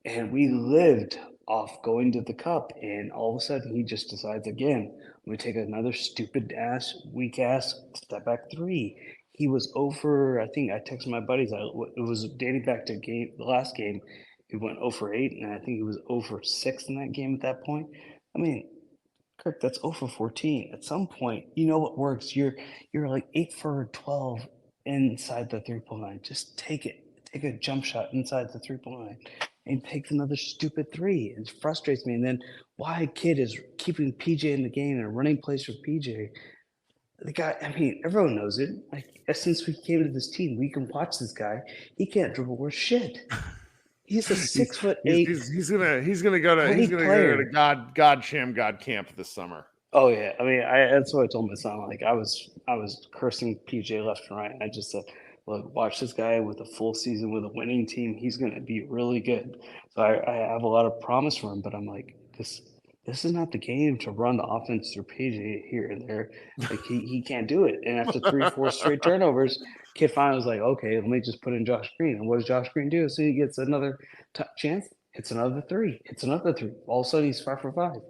and we lived off going to the cup. And all of a sudden, he just decides again, we take another stupid ass, weak ass step back 3. He was over. I think I texted my buddies. It was dating back to the last game. He went 0 for 8, and I think he was 0 for 6 in that game at that point. I mean, Kirk, that's 0 for 14. At some point, you know what works. You're like 8 for 12 inside the 3-point line. Just take it. Take a jump shot inside the 3-point line and takes another stupid 3. It frustrates me. And then why Kid is keeping PJ in the game and running plays for PJ. The guy, I mean, everyone knows it. Like, since we came to this team, we can watch this guy. He can't dribble worth shit. He's a 6'8". He's gonna go to God camp this summer. Oh yeah, I mean, that's what I told my son. Like I was cursing PJ left and right. I just said, look, watch this guy with a full season with a winning team. He's gonna be really good. So I have a lot of promise for him. But I'm like, this is not the game to run the offense through PJ here and there. Like he can't do it. And after 3-4 straight turnovers, Kid finally was like, okay, let me just put in Josh Green. And what does Josh Green do? So he gets another chance, hits another 3, hits another 3. All of a sudden he's 5 for 5. I'm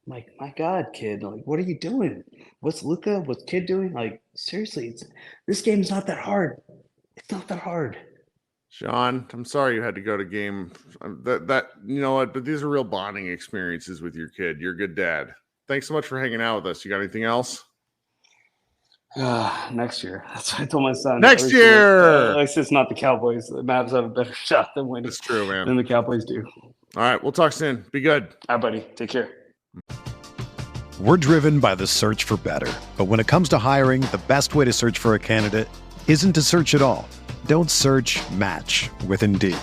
like, my God, Kid, like, what are you doing? What's Luka? What's Kid doing? Like, seriously, this game's not that hard. It's not that hard. Sean, I'm sorry you had to go to game. That you know what? But these are real bonding experiences with your kid. You're a good dad. Thanks so much for hanging out with us. You got anything else? Next year. That's what I told my son. Next year. At least it's not the Cowboys. The Mavs have a better shot than winning. That's true, man. Than the Cowboys do. All right, we'll talk soon. Be good. All right, buddy. Take care. We're driven by the search for better. But when it comes to hiring, the best way to search for a candidate isn't to search at all. Don't search, match with Indeed.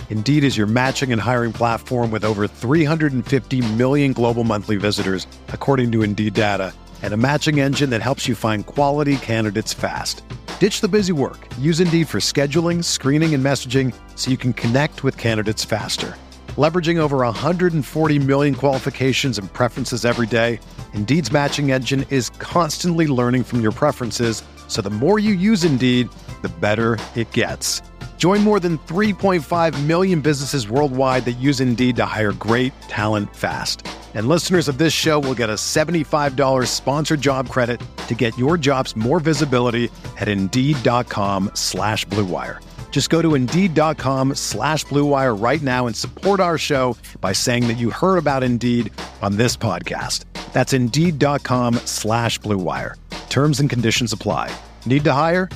Indeed is your matching and hiring platform with over 350 million global monthly visitors, according to Indeed data, and a matching engine that helps you find quality candidates fast. Ditch the busy work. Use Indeed for scheduling, screening, and messaging so you can connect with candidates faster. Leveraging over 140 million qualifications and preferences every day, Indeed's matching engine is constantly learning from your preferences, so the more you use Indeed, the better it gets. Join more than 3.5 million businesses worldwide that use Indeed to hire great talent fast. And listeners of this show will get a $75 sponsored job credit to get your jobs more visibility at Indeed.com/Blue Wire. Just go to Indeed.com/Blue Wire right now and support our show by saying that you heard about Indeed on this podcast. That's Indeed.com/Blue Wire. Terms and conditions apply. Need to hire?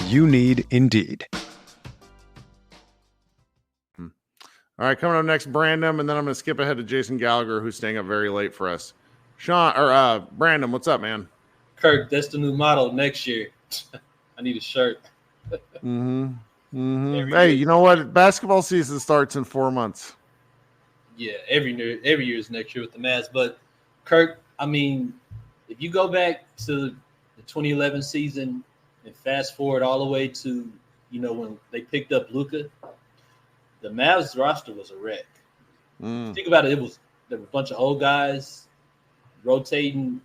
You need Indeed. All right, coming up next, Brandon, and then I'm going to skip ahead to Jason Gallagher, who's staying up very late for us. Brandon, what's up, man? Kirk, that's the new motto next year. I need a shirt. Hey, you know what? Basketball season starts in 4 months. Yeah, every year is next year with the Mavs. But, Kirk, I mean, if you go back to the 2011 season and fast forward all the way to, when they picked up Luka, the Mavs roster was a wreck. Think about it. There were a bunch of old guys rotating,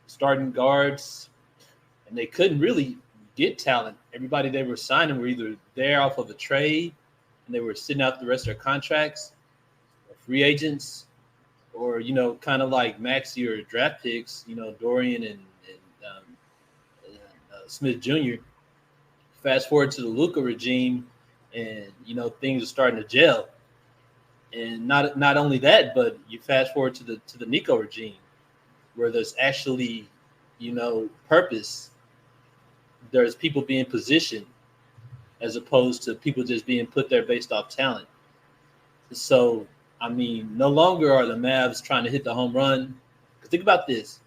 starting guards, and they couldn't really get talent. Everybody they were signing were either there off of a trade, and they were sitting out the rest of their contracts, or free agents, or, kind of like Maxey or draft picks, Dorian and Smith Jr. Fast forward to the Luka regime, and things are starting to gel, and not only that, but you fast forward to the Nico regime, where there's actually purpose. There's people being positioned as opposed to people just being put there based off talent. So I mean, no longer are the Mavs trying to hit the home run. Think about this: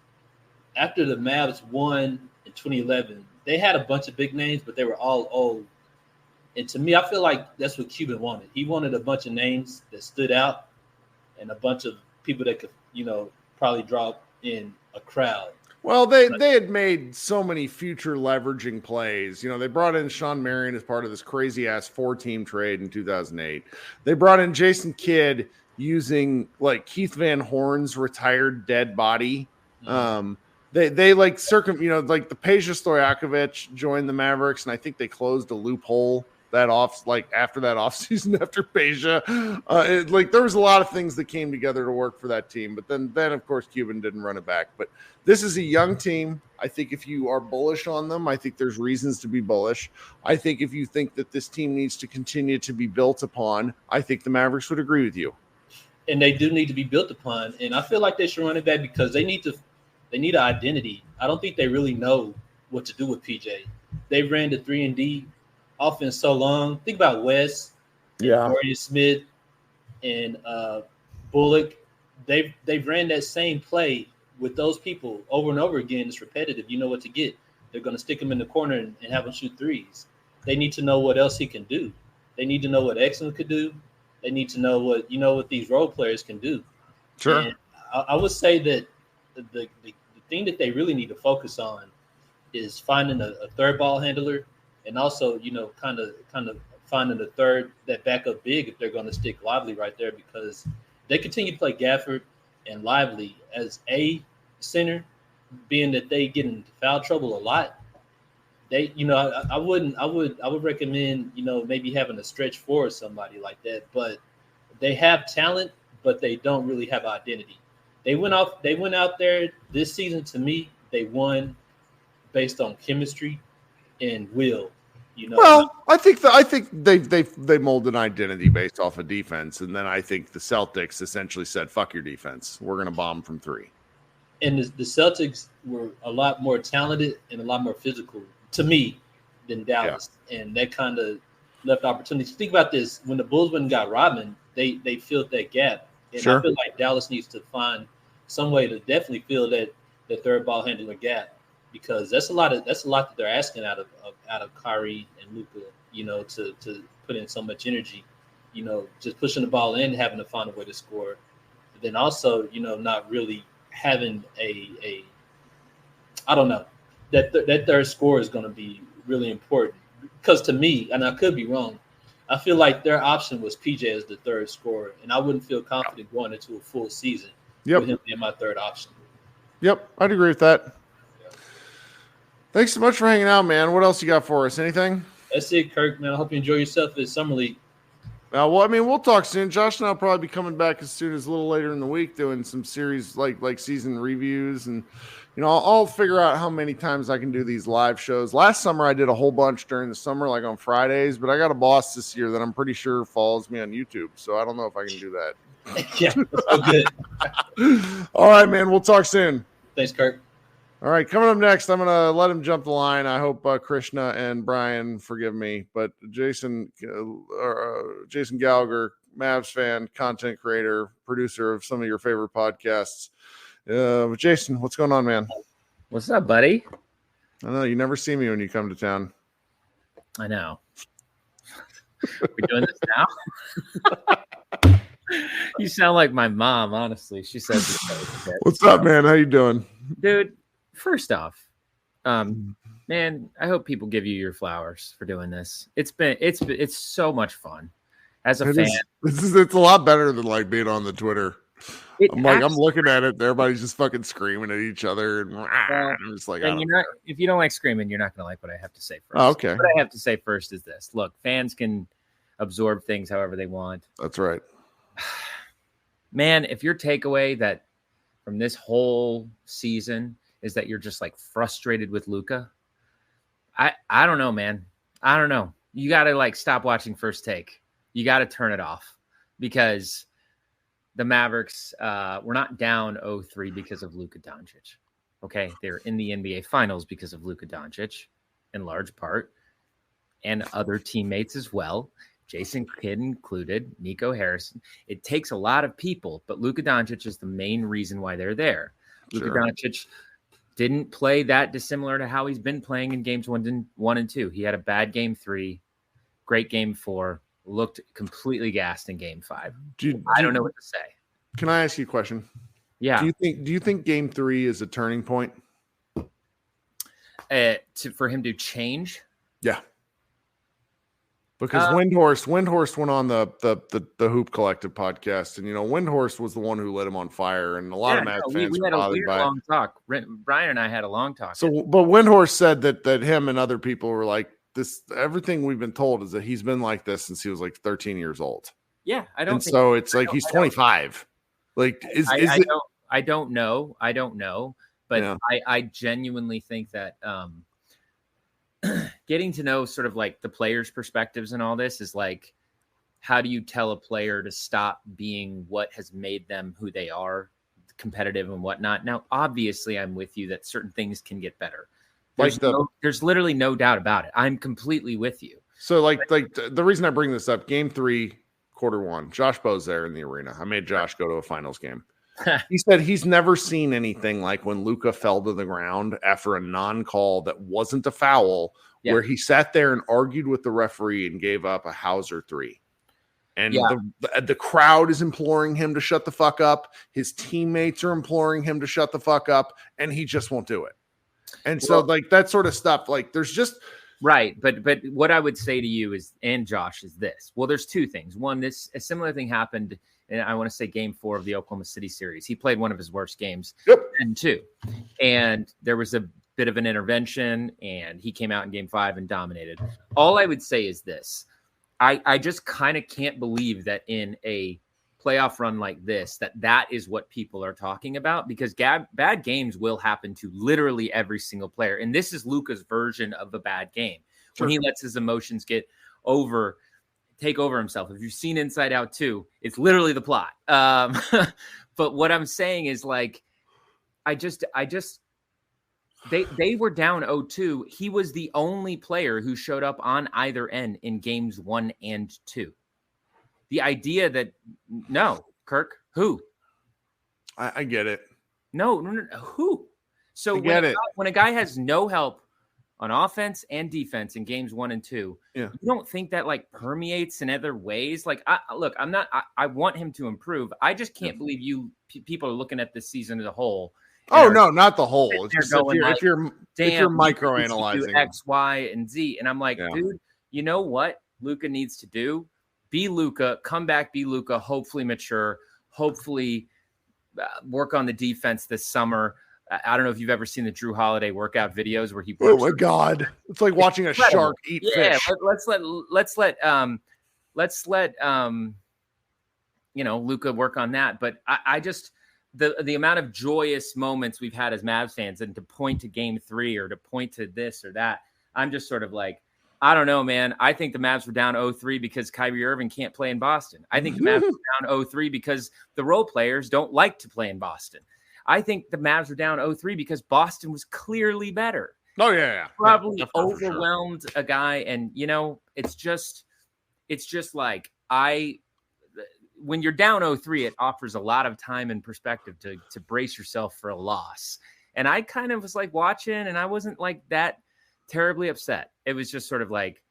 after the Mavs won in 2011, they had a bunch of big names, but they were all old. And to me, I feel like that's what Cuban wanted. He wanted a bunch of names that stood out and a bunch of people that could, probably draw in a crowd. Well, they had made so many future leveraging plays. They brought in Sean Marion as part of this crazy-ass 4-team trade in 2008. They brought in Jason Kidd using, like, Keith Van Horn's retired dead body. They like like the Peja Stojakovic joined the Mavericks, and I think they closed a loophole after that offseason after Peja. There was a lot of things that came together to work for that team, but then of course Cuban didn't run it back. But this is a young team. I think if you are bullish on them, I think there's reasons to be bullish. I think if you think that this team needs to continue to be built upon, I think the Mavericks would agree with you. And they do need to be built upon, and I feel like they should run it back because they need an identity. I don't think they really know what to do with PJ. They ran the 3-and-D offense so long. Think about Wes, Dorian Smith, and Bullock. They've ran that same play with those people over and over again. It's repetitive. You know what to get. They're going to stick him in the corner and have him shoot threes. They need to know what else he can do. They need to know what Exum could do. They need to know what these role players can do. Sure. And I would say that the thing that they really need to focus on is finding a third ball handler, and also, kind of finding a third that backup big if they're going to stick Lively right there, because they continue to play Gafford and Lively as a center, being that they get into foul trouble a lot. They, I would recommend, maybe having a stretch four or somebody like that. But they have talent, but they don't really have identity. They went out there this season. To me, they won based on chemistry and will. Well, I think they molded an identity based off of defense, and then I think the Celtics essentially said, "Fuck your defense. We're going to bomb from 3." And the Celtics were a lot more talented and a lot more physical to me than Dallas, and that kind of left opportunities. Think about this: when the Bulls went and got Rodman, they filled that gap, and I feel like Dallas needs to find some way to definitely fill that third ball handler gap, because that's a lot that they're asking out of Kyrie and Luka, to put in so much energy, just pushing the ball in, having to find a way to score. But then also, not really having I don't know, that third score is going to be really important, because to me, and I could be wrong, I feel like their option was PJ as the third scorer, and I wouldn't feel confident going into a full season with him being my third option. Yep, I'd agree with that. Thanks so much for hanging out, man. What else you got for us? Anything? That's it, Kirk, man. I hope you enjoy yourself at Summer League. Well, I mean, we'll talk soon. Josh and I'll probably be coming back as soon as a little later in the week doing some series like season reviews. And, I'll figure out how many times I can do these live shows. Last summer, I did a whole bunch during the summer, like on Fridays, but I got a boss this year that I'm pretty sure follows me on YouTube. So I don't know if I can do that. Yeah, that's so good. All right, man. We'll talk soon. Thanks, Kirk. All right, coming up next, I'm going to let him jump the line. I hope Krishna and Brian forgive me, but Jason Gallagher, Mavs fan, content creator, producer of some of your favorite podcasts. Jason, what's going on, man? What's up, buddy? I know you never see me when you come to town. I know. We're doing this now? You sound like my mom, honestly. She says this. What's up, man? How you doing? Dude, first off, man, I hope people give you your flowers for doing this. It's so much fun as a fan. It's a lot better than like being on the Twitter. I'm looking at it, everybody's just fucking screaming at each other, and I'm just like, if you don't like screaming, you're not gonna like what I have to say first. Oh, okay. What I have to say first is this: look, fans can absorb things however they want. That's right. Man, if your takeaway that from this whole season is that you're just like frustrated with Luka, I don't know, man. I don't know. You got to like stop watching First Take. You got to turn it off because the Mavericks were not down 0-3 because of Luka Doncic. Okay, they're in the NBA Finals because of Luka Doncic in large part, and other teammates as well. Jason Kidd included, Nico Harrison. It takes a lot of people, but Luka Doncic is the main reason why they're there. Sure. Luka Doncic didn't play that dissimilar to how he's been playing in games 1 and 2. He had a bad game 3, great game 4, looked completely gassed in game 5. I don't know what to say. Can I ask you a question? Yeah. Do you think game 3 is a turning point? For him to change? Yeah. Because Windhorst went on the Hoop Collective podcast, and Windhorst was the one who lit him on fire, and a lot of Mavs fans we were had a bothered by long talk. Brian and I had a long talk. So, but Windhorst said that him and other people were like, this. Everything we've been told is that he's been like this since he was like 13 years old. Yeah, I don't. And so it's like he's 25. Like, I don't know, but yeah. I genuinely think that. Getting to know sort of like the players' perspectives and all this is like, how do you tell a player to stop being what has made them who they are, competitive and whatnot? Now, obviously, I'm with you that certain things can get better. There's literally no doubt about it. I'm completely with you. So like the reason I bring this up, game 3, quarter 1, Josh Bo's there in the arena. I made Josh go to a finals game. He said he's never seen anything like when Luka fell to the ground after a non-call that wasn't a foul, where he sat there and argued with the referee and gave up a Hauser 3. And the crowd is imploring him to shut the fuck up. His teammates are imploring him to shut the fuck up, and he just won't do it. And so like that sort of stuff, like there's just right. But what I would say to you is, and Josh, is this. Well, there's two things. One, a similar thing happened. And I want to say game 4 of the Oklahoma City series. He played one of his worst games, 10-2. And there was a bit of an intervention, and he came out in game 5 and dominated. All I would say is this. I just kind of can't believe that in a playoff run like this, that is what people are talking about, because bad games will happen to literally every single player. And this is Luka's version of a bad game. Sure. When he lets his emotions take over himself. If you've seen Inside Out 2, it's literally the plot. But what I'm saying is like, they were down 0-2. He was the only player who showed up on either end in games 1 and 2. The idea that Kirk, who? I get it. No, who? So when a guy has no help on offense and defense in games 1 and 2, you don't think that like permeates in other ways? Like, I want him to improve. I just can't believe people are looking at this season as a whole. Oh no, not the whole. It's just if you're microanalyzing X, Y, and Z, and I'm like, dude, you know what Luka needs to do? Be Luka, come back, be Luka. Hopefully mature. Hopefully work on the defense this summer. I don't know if you've ever seen the Drew Holiday workout videos where he Oh works. my God. It's like watching a shark eat fish. Let's let Luka work on that. But I just the amount of joyous moments we've had as Mavs fans, and to point to Game 3 or to point to this or that, I'm just sort of like, I don't know, man. I think the Mavs were down 0-3 because Kyrie Irving can't play in Boston. I think the Mavs were down 0-3 because the role players don't like to play in Boston. I think the Mavs were down 0-3 because Boston was clearly better. Oh, yeah. Probably overwhelmed a guy. And, it's just like when you're down 0-3, it offers a lot of time and perspective to brace yourself for a loss. And I kind of was like watching, and I wasn't like that terribly upset. It was just sort of like,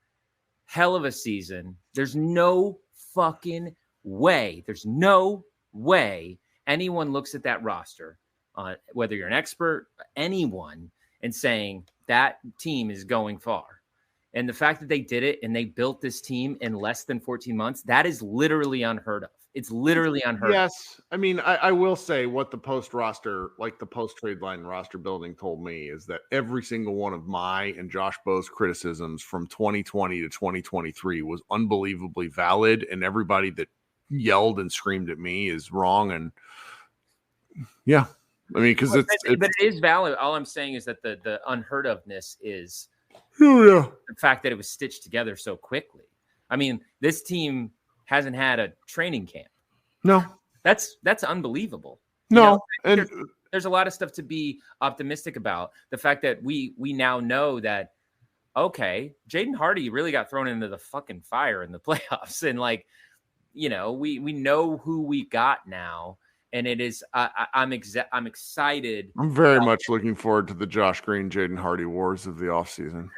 hell of a season. There's no fucking way. There's no way anyone looks at that roster, whether you're an expert, anyone, and saying that team is going far. And the fact that they did it and they built this team in less than 14 months, that is literally unheard of. It's literally unheard of. Yes. I mean, I will say what the post-trade line roster building told me is that every single one of my and Josh Bowe's criticisms from 2020 to 2023 was unbelievably valid, and everybody that yelled and screamed at me is wrong. And yeah, I mean, because but it is valid. All I'm saying is that the unheard ofness is the fact that it was stitched together so quickly. I mean, this team hasn't had a training camp. No, that's unbelievable. No, and there's a lot of stuff to be optimistic about. The fact that we now know that, okay, Jaden Hardy really got thrown into the fucking fire in the playoffs, and we know who we got now. And it is, I'm excited. I'm very much looking forward to the Josh Green, Jaden Hardy wars of the offseason.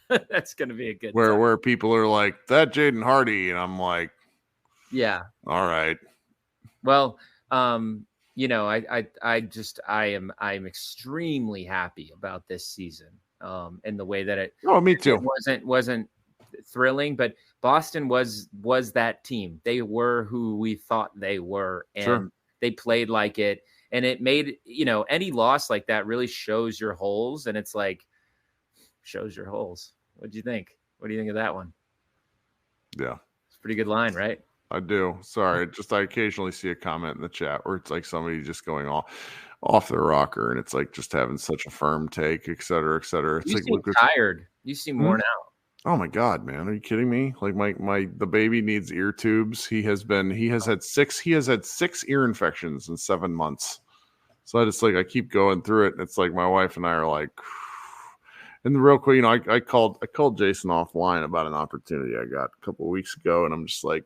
That's going to be a good where people are like, that Jaden Hardy. And I'm like, yeah. All right. Well, I'm extremely happy about this season. And the way that it. Oh, me too. It wasn't thrilling, but Boston was that team. They were who we thought they were. And sure. They played like it, and it made, any loss like that really shows your holes. And it's like, shows your holes. What do you think? What do you think of that one? Yeah. It's a pretty good line, right? I do. Sorry. I occasionally see a comment in the chat where it's like somebody just going off their rocker, and it's like just having such a firm take, et cetera, et cetera. It's you like seem tired. You seem worn out. Oh my God, man. Are you kidding me? Like the baby needs ear tubes. He has had six ear infections in 7 months. So I keep going through it. And it's like, my wife and I are like, and real quick, I called Jason offline about an opportunity I got a couple of weeks ago. And I'm just like,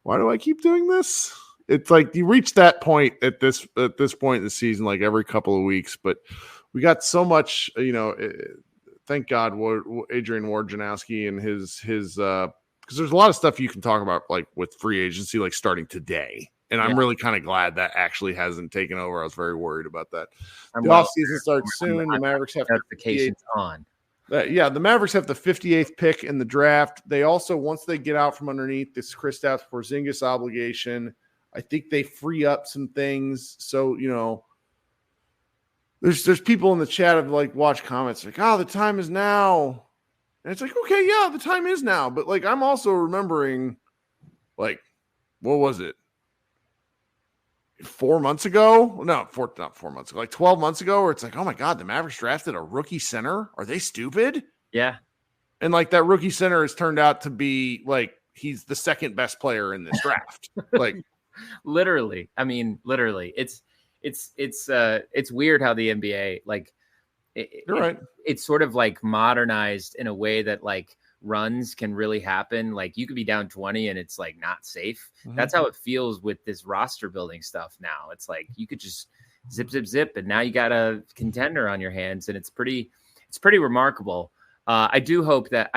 why do I keep doing this? It's like you reach that point at this point in the season, like every couple of weeks, but we got so much, thank God, Adrian Wojnarowski and his because there's a lot of stuff you can talk about, like with free agency, like starting today. And I'm really kind of glad that actually hasn't taken over. I was very worried about that. The offseason starts soon. The Mavericks have notifications on. The Mavericks have the 58th pick in the draft. They also, once they get out from underneath this Kristaps Porzingis obligation, I think they free up some things. So, There's people in the chat of like watch comments like, oh, the time is now. And it's like, okay, yeah, the time is now. But like, I'm also remembering like, what was it? 4 months ago? No, not 4 months ago, like 12 months ago, where it's like, oh my God, the Mavericks drafted a rookie center. Are they stupid? Yeah. And like that rookie center has turned out to be like, he's the second best player in this draft. Like literally. I mean, literally. It's weird how the NBA you're right. It's sort of like modernized in a way that like runs can really happen. Like you could be down 20 and it's like not safe. Mm-hmm. That's how it feels with this roster building stuff now. It's like you could just zip, and now you got a contender on your hands, and it's pretty remarkable. I do hope that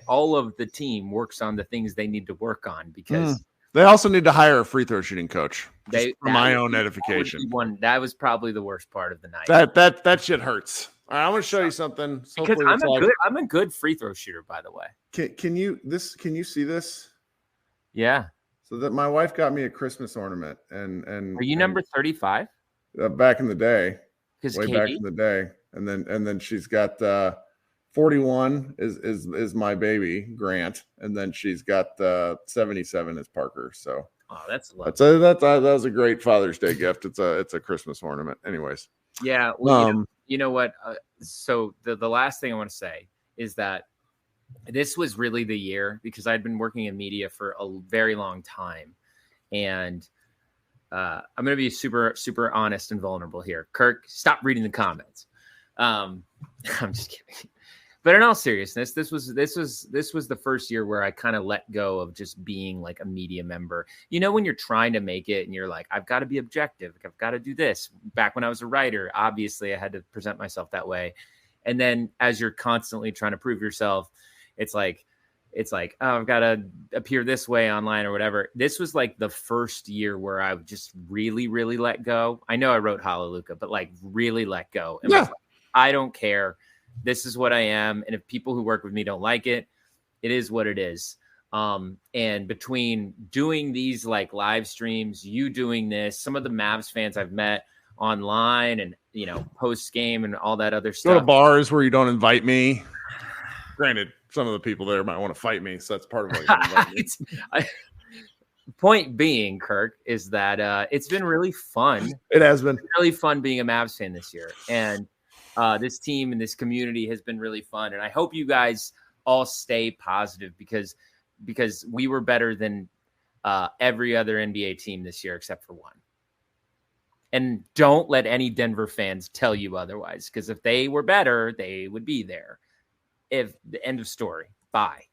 all of the team works on the things they need to work on, because they also need to hire a free throw shooting coach. For my own edification. That was probably the worst part of the night. That shit hurts. All right, I'm going to show you something. Because I'm a good free throw shooter, by the way. Can you see this? Yeah. So that my wife got me a Christmas ornament, and are you number 35? back in the day, Because back in the day, and then she's got 41 is my baby Grant, and then she's got 77 is Parker. So that's lovely. that was a great Father's Day gift. It's a Christmas ornament. Anyways, yeah. Well, you know what? So the last thing I want to say is that this was really the year, because I'd been working in media for a very long time, and I'm going to be super, super honest and vulnerable here. Kirk, stop reading the comments. I'm just kidding. But in all seriousness, this was the first year where I kind of let go of just being like a media member. You know, when you're trying to make it and you're like, I've got to be objective. I've got to do this. Back when I was a writer, obviously I had to present myself that way. And then as you're constantly trying to prove yourself, it's like, oh, I've got to appear this way online or whatever. This was like the first year where I just really, really let go. I know I wrote Hallelujah, but like really let go. And was like, I don't care. This is what I am. And if people who work with me don't like it, it is what it is. And between doing these like live streams, you doing this, some of the Mavs fans I've met online and, you know, post game and all that other stuff. Go to bars where you don't invite me. Granted, some of the people there might want to fight me. So that's part of what point being, Kirk, is that it's been really fun. It has been really fun being a Mavs fan this year. And this team and this community has been really fun. And I hope you guys all stay positive because we were better than every other NBA team this year except for one. And don't let any Denver fans tell you otherwise, because if they were better, they would be there. If the end of story. Bye.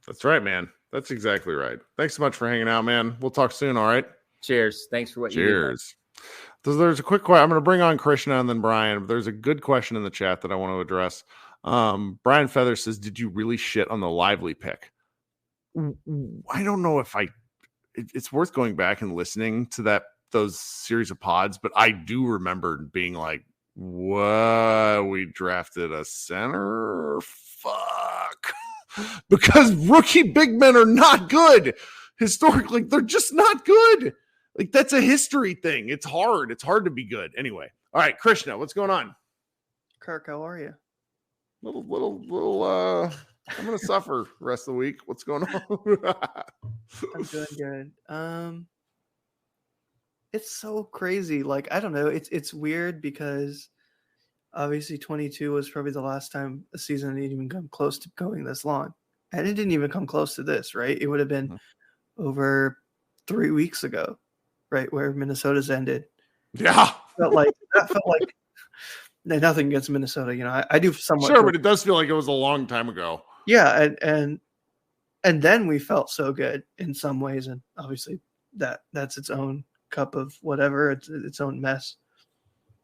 That's right, man. That's exactly right. Thanks so much for hanging out, man. We'll talk soon. All right. Cheers. Thanks for what you did. Cheers. So there's a quick question. I'm going to bring on Krishna and then Brian. But there's a good question in the chat that I want to address. Brian Feather says, "Did you really shit on the Lively pick?" I don't know if it's worth going back and listening to those series of pods, but I do remember being like, "What? We drafted a center? Fuck!" Because rookie big men are not good historically. They're just not good. Like, that's a history thing. It's hard. It's hard to be good. Anyway. All right, Krishna, what's going on? Kirk, how are you? Little I'm gonna suffer the rest of the week. What's going on? I'm doing good. It's so crazy. Like, I don't know. It's weird because obviously 22 was probably the last time a season didn't even come close to going this long. And it didn't even come close to this, right? It would have been over 3 weeks ago, right, where Minnesota's ended. Yeah. That felt like nothing against Minnesota. You know, I do somewhat. Sure, but it does feel like it was a long time ago. Yeah, and then we felt so good in some ways, and obviously that's its own cup of whatever, its own mess.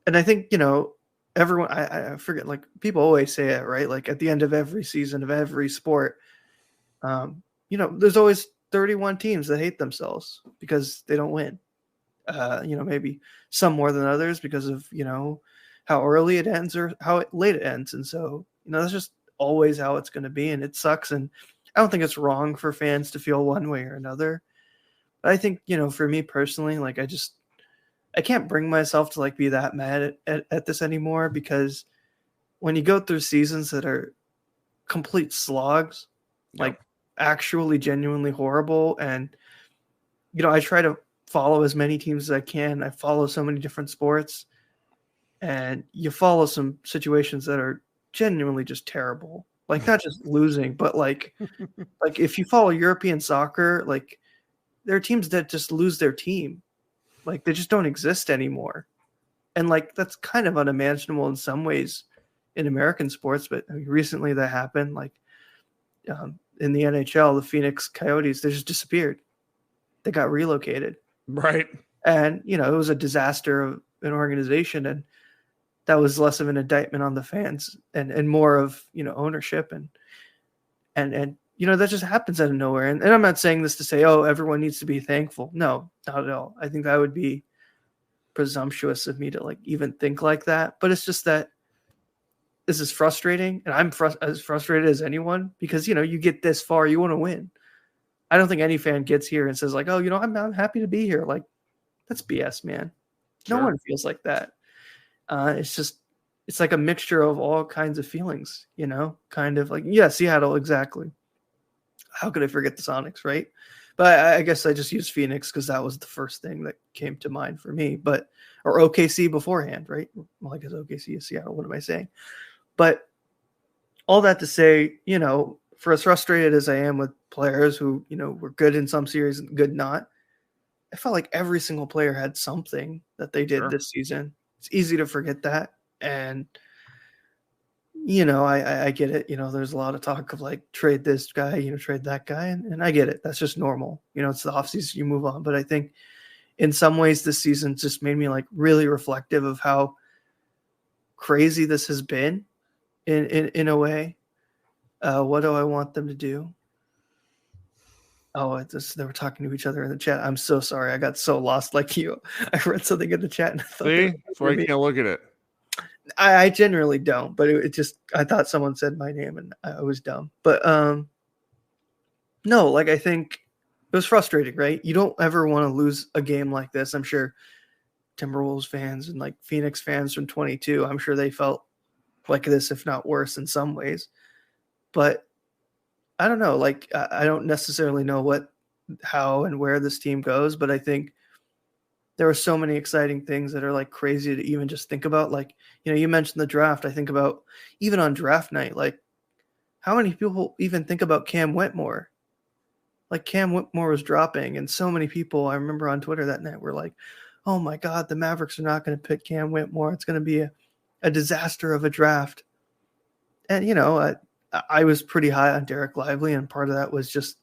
And I think, you know, everyone, I forget, like, people always say it, right? Like, at the end of every season of every sport, you know, there's always 31 teams that hate themselves because they don't win. You know, maybe some more than others because of, you know, how early it ends or how late it ends. And so, you know, that's just always how it's going to be. And it sucks. And I don't think it's wrong for fans to feel one way or another. But I think, you know, for me personally, like, I can't bring myself to like be that mad at this anymore, because when you go through seasons that are complete slogs, like actually genuinely horrible, and, you know, I try to follow as many teams as I can. I follow so many different sports, and you follow some situations that are genuinely just terrible. Like, not just losing, but like if you follow European soccer, like, there are teams that just lose their team. Like, they just don't exist anymore. And like, that's kind of unimaginable in some ways in American sports. But I mean, recently that happened, like in the NHL, the Phoenix Coyotes, they just disappeared. They got relocated. Right. And, you know, it was a disaster of an organization. And that was less of an indictment on the fans and more of, you know, ownership. And you know, that just happens out of nowhere. And I'm not saying this to say, oh, everyone needs to be thankful. No, not at all. I think that would be presumptuous of me to like even think like that. But it's just that this is frustrating. And I'm as frustrated as anyone, because, you know, you get this far, you want to win. I don't think any fan gets here and says like, oh, you know, I'm happy to be here. Like, that's BS, man. No Sure. one feels like that. It's like a mixture of all kinds of feelings, kind of like, yeah, Seattle, exactly. How could I forget the Sonics, right? But I guess I just used Phoenix because that was the first thing that came to mind for me. Or OKC beforehand, right? Well, I guess OKC is Seattle. What am I saying? But all that to say, for as frustrated as I am with players who, were good in some series and good not, I felt like every single player had something that they did Sure. this season. It's easy to forget that. And, I get it. There's a lot of talk of like trade this guy, trade that guy. And I get it. That's just normal. It's the offseason, you move on. But I think in some ways this season just made me like really reflective of how crazy this has been in a way. What do I want them to do? Oh, they were talking to each other in the chat. I'm so sorry. I got so lost like you. I read something in the chat and I thought See? That's why you can't look at it. I generally don't, but it just, I thought someone said my name and I was dumb. But no, like I think it was frustrating, right? You don't ever want to lose a game like this. I'm sure Timberwolves fans and like Phoenix fans from 22, I'm sure they felt like this, if not worse in some ways. But I don't know. Like, I don't necessarily know how and where this team goes, but I think there are so many exciting things that are like crazy to even just think about. Like, you mentioned the draft. I think about even on draft night, like how many people even think about Cam Whitmore? Like Cam Whitmore was dropping, and so many people I remember on Twitter that night were like, "Oh my God, the Mavericks are not going to pick Cam Whitmore. It's going to be a disaster of a draft." And I was pretty high on Derek Lively, and part of that was just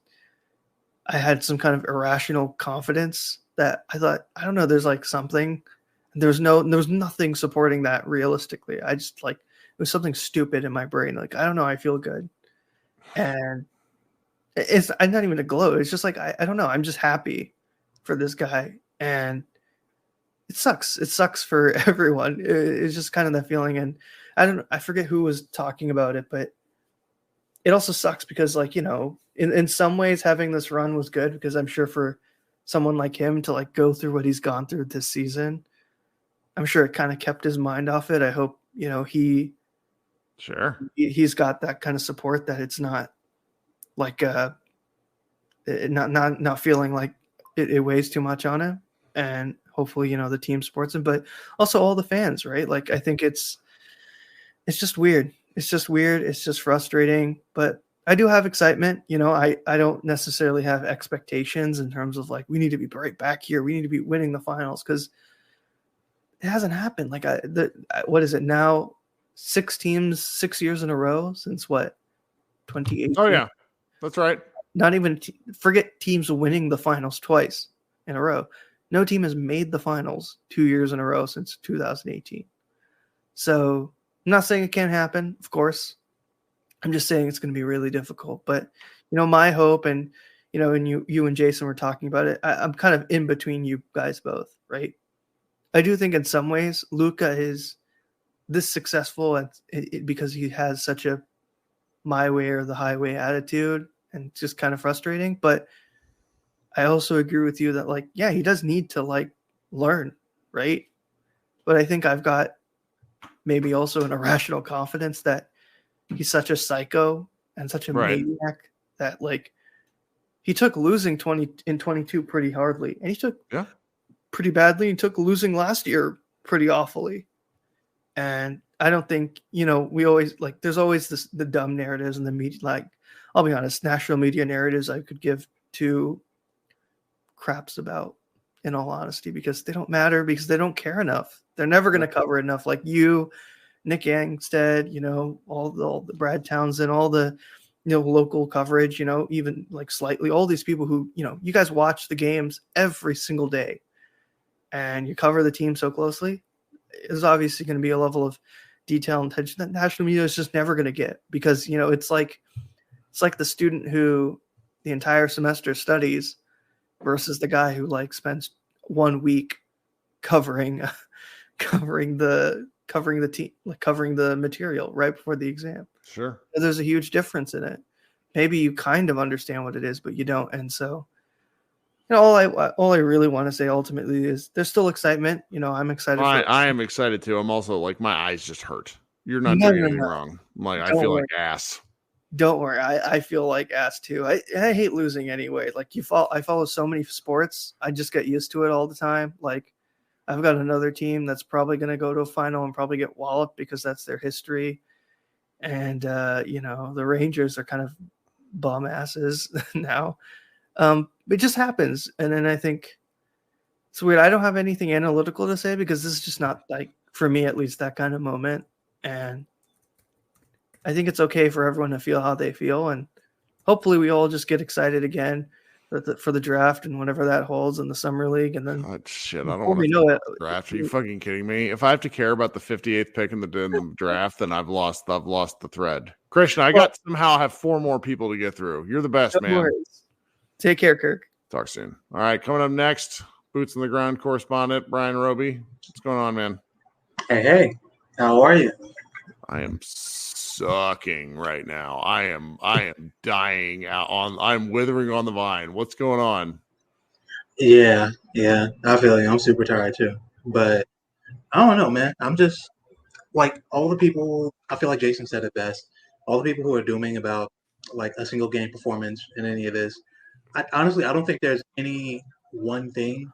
I had some kind of irrational confidence that I thought, I don't know, there's like something. There's nothing supporting that realistically. I just like, it was something stupid in my brain. Like, I don't know, I feel good. And I'm not even a glow. It's just like, I don't know. I'm just happy for this guy. And it sucks. It sucks for everyone. It's just kind of that feeling. And I forget who was talking about it, but it also sucks because like, in some ways having this run was good because I'm sure for someone like him to like go through what he's gone through this season, I'm sure it kind of kept his mind off it. I hope, he's got that kind of support that it's not like not feeling like it weighs too much on him, and hopefully the team supports him, but also all the fans, right? Like I think it's just weird. It's just weird. It's just frustrating, but I do have excitement. I don't necessarily have expectations in terms of like, we need to be right back here. We need to be winning the finals because it hasn't happened. Like what is it now? 6 teams, 6 years in a row since what? 2018. Oh yeah, that's right. Not even forget teams winning the finals twice in a row. No team has made the finals 2 years in a row since 2018. So I'm not saying it can't happen, of course. I'm just saying it's going to be really difficult. But, my hope and, and you and Jason were talking about it, I'm kind of in between you guys both, right? I do think in some ways Luka is this successful because he has such a my way or the highway attitude, and it's just kind of frustrating. But I also agree with you that like, yeah, he does need to like learn, right? But I think I've got maybe also an irrational confidence that he's such a psycho and such a maniac that like he took losing 22 pretty hardly, and he took pretty badly. He took losing last year pretty awfully. And I don't think, we always like, there's always the dumb narratives and the media, like, I'll be honest, national media narratives I could give 2 craps about, in all honesty, because they don't matter, because they don't care enough. They're never going to cover enough. Like you, Nick Angstead, all the Brad Townsend, all the, local coverage, even like slightly, all these people who, you guys watch the games every single day and you cover the team so closely. There's obviously going to be a level of detail and attention that national media is just never going to get, because, it's like the student who the entire semester studies versus the guy who like spends 1 week covering the team, like covering the material right before the exam. Sure. There's a huge difference in it. Maybe you kind of understand what it is, but you don't. And so all I really want to say ultimately is there's still excitement. I'm excited. I am excited too. I'm also like my eyes just hurt. You're not No, doing no, anything no. wrong. I'm like I Don't feel worry. like ass. Don't worry. I feel like ass too. I hate losing anyway. Like I follow so many sports. I just get used to it all the time. Like I've got another team that's probably going to go to a final and probably get walloped because that's their history. And the Rangers are kind of bum asses now. It just happens. And then I think it's weird. I don't have anything analytical to say because this is just not, like, for me at least, that kind of moment. And I think it's okay for everyone to feel how they feel. And hopefully we all just get excited again for the draft and whatever that holds in the summer league. And then I don't before want we to know it, draft. Are you fucking kidding me? If I have to care about the 58th pick in the draft, then I've lost the thread. Christian, I got somehow have 4 more people to get through. You're the best, no man. worries. Take care, Kirk. Talk soon. All right, coming up next, Boots on the Ground correspondent Brian Roby. What's going on, man? Hey, how are you? I am sucking right now. I am dying I'm withering on the vine. What's going on? Yeah, I feel like I'm super tired too. But I don't know, man. I'm just like all the people. I feel like Jason said it best. All the people who are dooming about like a single game performance in any of this. Honestly, I don't think there's any one thing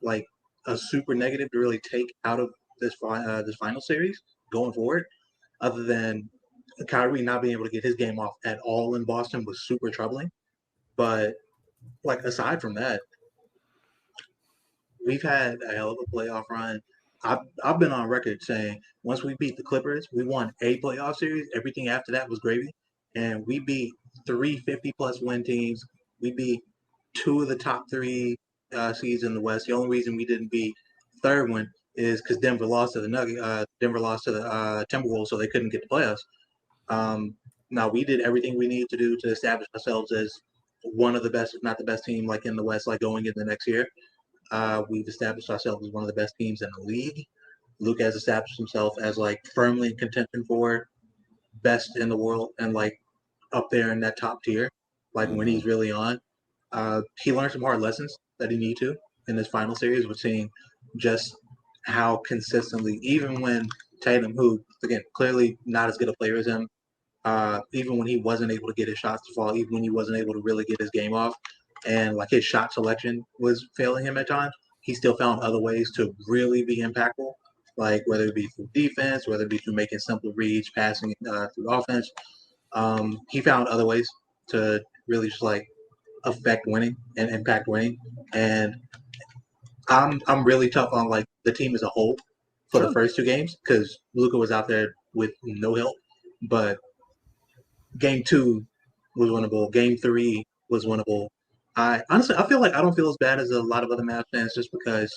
like a super negative to really take out of this final series going forward, other than Kyrie not being able to get his game off at all in Boston was super troubling. But like aside from that, we've had a hell of a playoff run. I've been on record saying once we beat the Clippers, we won a playoff series. Everything after that was gravy, and we beat 350+ win teams. We beat 2 of the top 3 seeds in the West. The only reason we didn't beat third one is because Denver lost to the Denver lost to the Timberwolves, so they couldn't get the playoffs. Now we did everything we needed to do to establish ourselves as one of the best, if not the best team, like in the West, like going into the next year. We've established ourselves as one of the best teams in the league. Luke has established himself as like firmly in contention for best in the world and like up there in that top tier. Like when he's really on, he learned some hard lessons that he needed to in this final series. We're seeing just how consistently, even when Tatum, who again clearly not as good a player as him, even when he wasn't able to get his shots to fall, even when he wasn't able to really get his game off, and like his shot selection was failing him at times, he still found other ways to really be impactful, like whether it be through defense, whether it be through making simple reads, passing through offense. He found other ways to really just like affect winning and impact winning. And I'm really tough on like the team as a whole for the first 2 games because Luka was out there with no help. But game 2 was winnable. Game 3 was winnable. I honestly feel like I don't feel as bad as a lot of other Mavs fans just because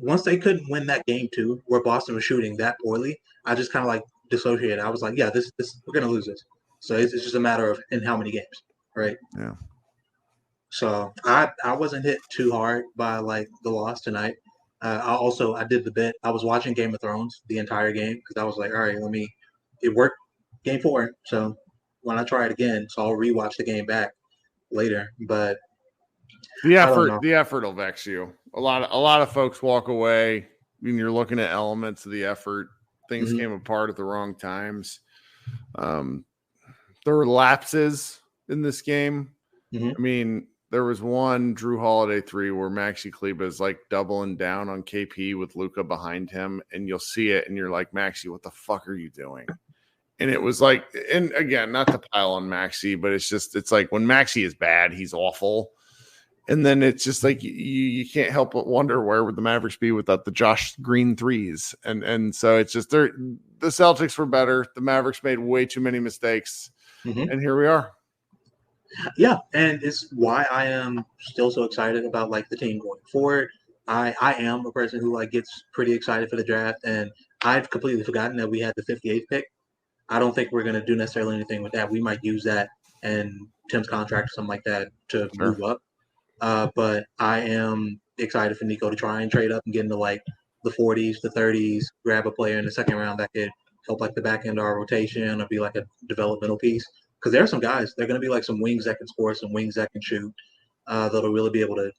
once they couldn't win that game 2 where Boston was shooting that poorly, I just kind of like dissociated. I was like, yeah, this we're gonna lose this. So it's just a matter of in how many games, right? Yeah. So I wasn't hit too hard by like the loss tonight. I did the bit. I was watching Game of Thrones the entire game because I was like, all right, it worked game 4. So when I try it again, so I'll rewatch the game back later. But the effort will vex you. A lot of folks walk away when you're looking at elements of the effort. Things came apart at the wrong times. There were lapses in this game. I mean, there was one Drew Holiday 3 where Maxi Kleber is like doubling down on KP with Luka behind him, and you'll see it, and you're like, Maxi, what the fuck are you doing? And it was like, and again, not to pile on Maxi, but it's like when Maxi is bad, he's awful. And then it's just like you can't help but wonder where would the Mavericks be without the Josh Green 3s. And so it's just the Celtics were better. The Mavericks made way too many mistakes. And here we are. Yeah, and it's why I am still so excited about like the team going forward. I am a person who like gets pretty excited for the draft, and I've completely forgotten that we had the 58th pick. I don't think we're going to do necessarily anything with that. We might use that and Tim's contract or something like that to move up. But I am excited for Nico to try and trade up and get into like the 40s, the 30s, grab a player in the second round that could help like the back end of our rotation or be like a developmental piece. Because there are some guys, they're going to be like some wings that can score, some wings that can shoot. that'll really be able to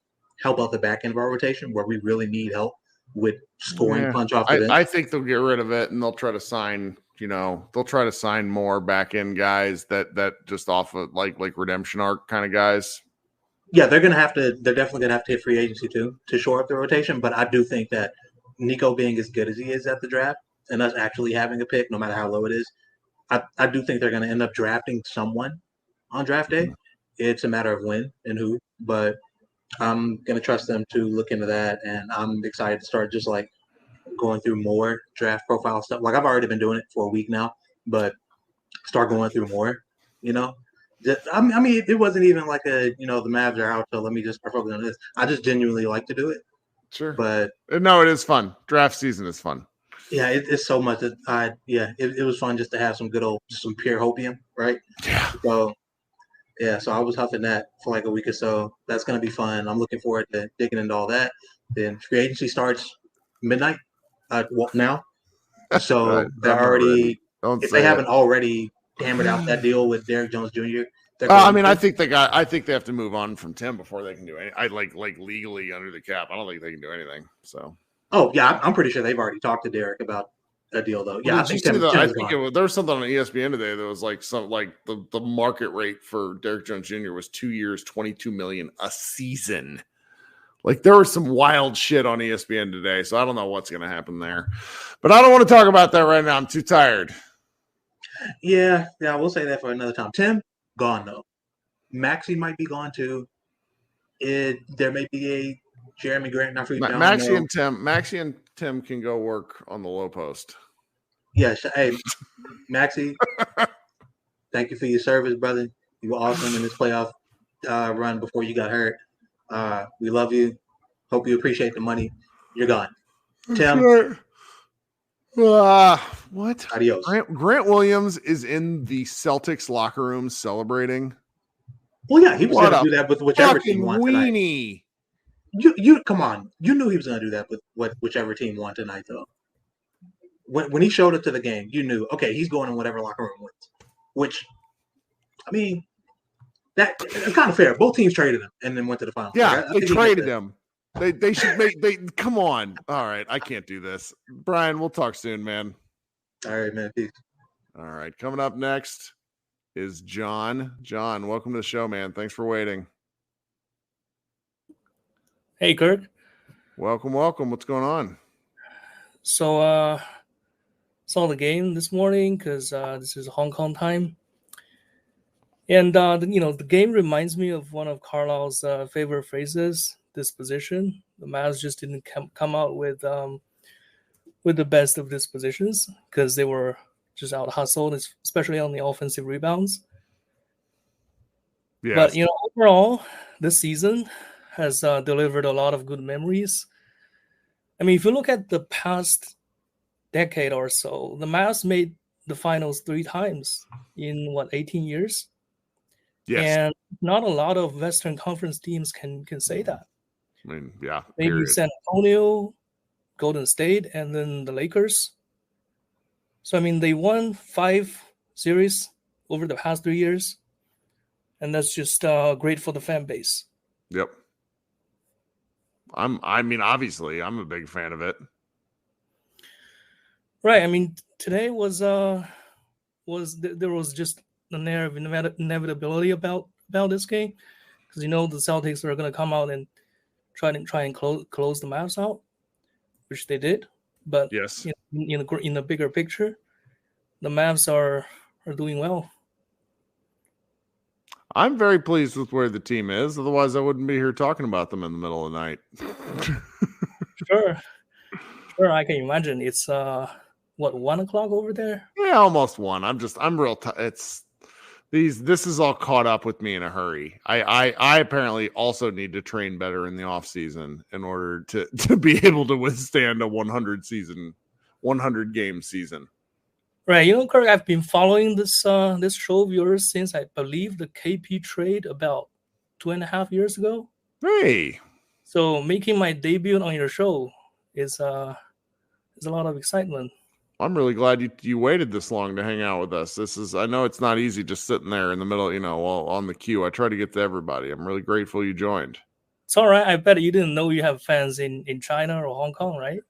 help out the back end of our rotation where we really need help with scoring punch off the bench. I think they'll get rid of it and they'll try to sign, more back end guys that just off of like redemption arc kind of guys. Yeah, they're definitely gonna have to hit free agency too to shore up the rotation. But I do think that Nico being as good as he is at the draft and us actually having a pick, no matter how low it is, I do think they're gonna end up drafting someone on draft day. It's a matter of when and who, but I'm gonna trust them to look into that, and I'm excited to start just like going through more draft profile stuff. Like I've already been doing it for a week now, but start going through more. I mean, it wasn't even like the Mavs are out, so let me just focus on this. I just genuinely like to do it. Sure, but no, it is fun. Draft season is fun. Yeah, it's so much. It was fun just to have some pure hopium, right? Yeah. So I was huffing that for like a week or so. That's gonna be fun. I'm looking forward to digging into all that. Then free agency starts midnight now, so Right. they're already. If they haven't already hammered out that deal with Derrick Jones Jr. I think they have to move on from Tim before they can do anything. I like legally under the cap. I don't think they can do anything. So. Oh yeah, I'm pretty sure they've already talked to Derrick about a deal though. Yeah, well, I think there was something on ESPN today that was like the market rate for Derrick Jones Jr. was 2 years, $22 million a season. Like there was some wild shit on ESPN today, so I don't know what's going to happen there. But I don't want to talk about that right now. I'm too tired. Yeah, we'll say that for another time. Tim, gone though. Maxie might be gone too. There may be a Jeremy Grant, not for you. Maxie and Tim can go work on the low post. Yes, hey, Maxie, thank you for your service, brother. You were awesome in this playoff run before you got hurt. We love you. Hope you appreciate the money. You're gone. Tim. What? Adios. Grant Williams is in the Celtics locker room celebrating. Well, yeah, he was going to do that with whichever team won tonight. You come on. You knew he was going to do that with whichever team won tonight, though. When he showed up to the game, you knew, okay, he's going in whatever locker room wins. Which, I mean, it's kind of fair. Both teams traded him and then went to the finals. Yeah, they traded him. They should make. Come on. All right, I can't do this. Brian, we'll talk soon, man. All right, man. Peace. All right, coming up next is John. John, welcome to the show, man. Thanks for waiting. Hey, Kirk. Welcome. What's going on? So, saw the game this morning because this is Hong Kong time. And, the game reminds me of one of Carlisle's favorite phrases, disposition. The Mavs just didn't come out with the best of dispositions because they were just out hustled, especially on the offensive rebounds. Yes. But, overall, this season has delivered a lot of good memories. I mean, if you look at the past decade or so, the Mavs made the finals 3 times in 18 years? Yes. And not a lot of Western Conference teams can say that. I mean, yeah. Maybe period. San Antonio, Golden State, and then the Lakers. So, I mean, they won 5 series over the past 3 years. And that's just great for the fan base. Yep. Obviously, I'm a big fan of it. Right. I mean, today was there was just an air of inevitability about this game because the Celtics are going to come out and try and close the Mavs out, which they did. But yes, in the bigger picture, the Mavs are doing well. I'm very pleased with where the team is. Otherwise, I wouldn't be here talking about them in the middle of the night. Sure, I can imagine. It's 1 o'clock over there? Yeah, almost 1. I'm real. This is all caught up with me in a hurry. I apparently also need to train better in the off season in order to be able to withstand a 100 game season. Right, Kirk, I've been following this show of yours since I believe the KP trade about 2.5 years ago. Hey, so making my debut on your show is a lot of excitement. I'm really glad you waited this long to hang out with us. I know it's not easy just sitting there in the middle, while on the queue. I try to get to everybody. I'm really grateful you joined. It's all right. I bet you didn't know you have fans in China or Hong Kong, right?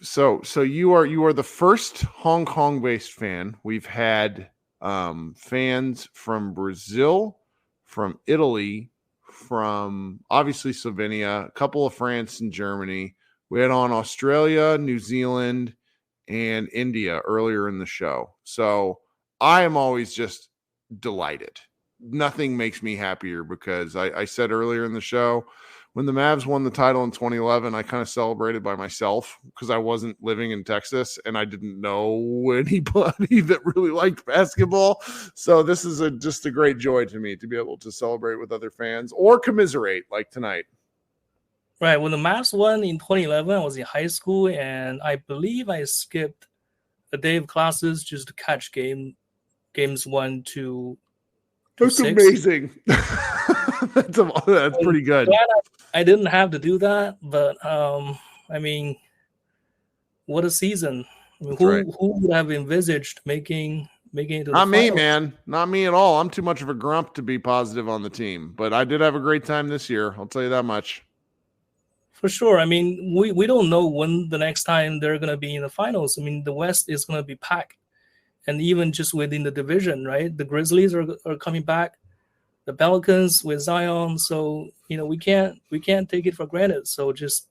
So you are the first Hong Kong based fan. We've had fans from Brazil, from Italy, from obviously Slovenia, a couple of France and Germany. We had on Australia, New Zealand, and India earlier in the show. So I am always just delighted. Nothing makes me happier because I said earlier in the show, when the Mavs won the title in 2011, I kind of celebrated by myself because I wasn't living in Texas and I didn't know anybody that really liked basketball. So this is just a great joy to me to be able to celebrate with other fans or commiserate like tonight. Right. When the Mavs won in 2011, I was in high school, and I believe I skipped a day of classes just to catch games 1 to That's 6. amazing. That's pretty good. Glad I didn't have to do that, but I mean, what a season! I mean, who would have envisaged making it to the Not me, finals? man. Not me at all. I'm too much of a grump to be positive on the team, but I did have a great time this year. I'll tell you that much. For sure. I mean, we don't know when the next time they're going to be in the finals. I mean, the West is going to be packed, and even just within the division, right? The Grizzlies are coming back, the Pelicans with Zion. So we can't take it for granted. So just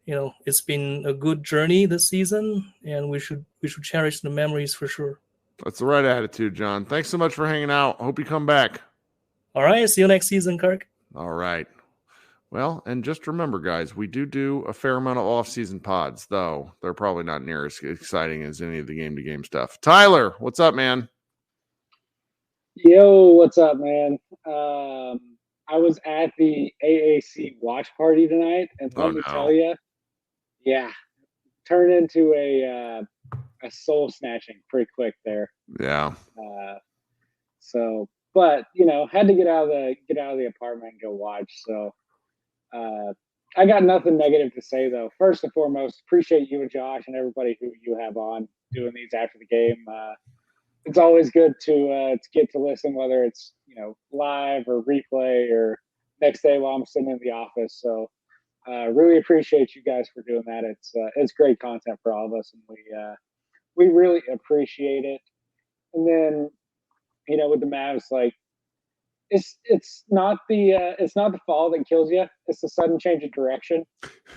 it's been a good journey this season, and we should cherish the memories for sure. That's the right attitude, John. Thanks so much for hanging out. Hope you come back. All right. See you next season, Kirk. All right. Well, and just remember, guys, we do a fair amount of off-season pods, though they're probably not near as exciting as any of the game-to-game stuff. Tyler, what's up, man? Yo, what's up, man? I was at the AAC watch party tonight, and let me tell you, yeah, turned into a soul snatching pretty quick there. Yeah. But had to get out of the apartment and go watch. So. I got nothing negative to say, though. First and foremost, appreciate you and Josh and everybody who you have on doing these after the game. It's always good to get to listen, whether it's live or replay or next day while I'm sitting in the office. So really appreciate you guys for doing that. It's great content for all of us, and we really appreciate it. And then with the Mavs, like. It's not the fall that kills you. It's the sudden change of direction,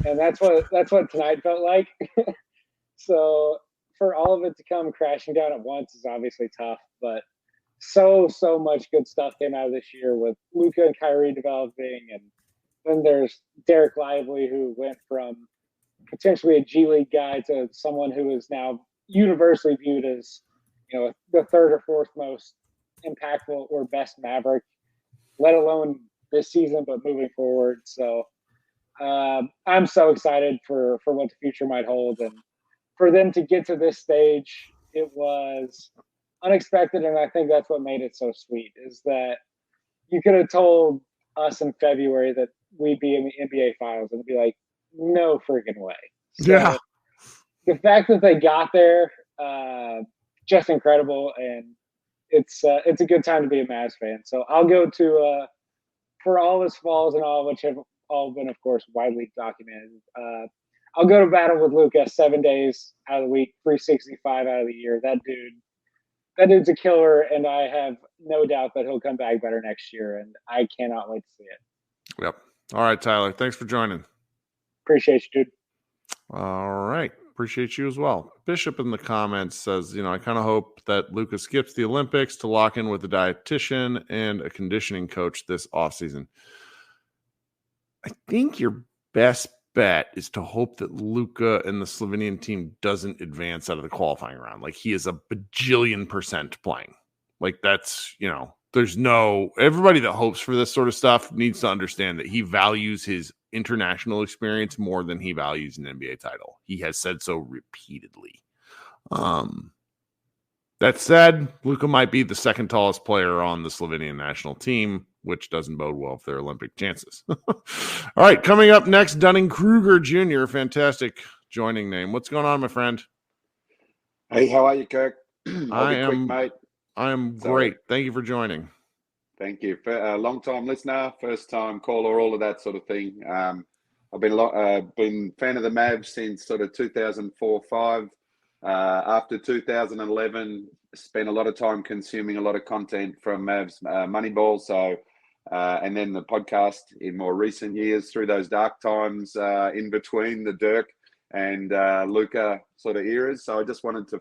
and that's what tonight felt like. So for all of it to come crashing down at once is obviously tough, but so much good stuff came out of this year with Luka and Kyrie developing, and then there's Derek Lively, who went from potentially a G League guy to someone who is now universally viewed as the third or fourth most impactful or best Maverick, let alone this season, but moving forward. So I'm so excited for what the future might hold. And for them to get to this stage, it was unexpected. And I think that's what made it so sweet, is that you could have told us in February that we'd be in the NBA finals and be like, no freaking way. So yeah. The fact that they got there, just incredible. And it's a good time to be a Mavs fan. So I'll go to for all his falls and all, which have all been, of course, widely documented. I'll go to battle with Luka 7 days out of the week, 365 out of the year. That dude's a killer, and I have no doubt that he'll come back better next year. And I cannot wait to see it. Yep. All right, Tyler. Thanks for joining. Appreciate you, dude. All right. Appreciate you as well. Bishop in the comments says, I kind of hope that Luka skips the Olympics to lock in with a dietitian and a conditioning coach this offseason. I think your best bet is to hope that Luka and the Slovenian team doesn't advance out of the qualifying round. Like, he is a bajillion % playing. Like, that's, there's everybody that hopes for this sort of stuff needs to understand that he values his international experience more than he values an NBA title. He has said so repeatedly. That said, Luka might be the second tallest player on the Slovenian national team, which doesn't bode well for their Olympic chances. All right, coming up next, Dunning-Kruger Jr., fantastic joining name. What's going on, my friend? Hey, how are you, Kirk? I'll I be quick, mate. I am Sorry. great. Thank you for joining. Thank you. Long-time listener, first-time caller, all of that sort of thing. I've been fan of the Mavs since sort of 2004-05. After 2011, spent a lot of time consuming a lot of content from Mavs Moneyball. So, and then the podcast in more recent years through those dark times in between the Dirk and Luka sort of eras. So I just wanted to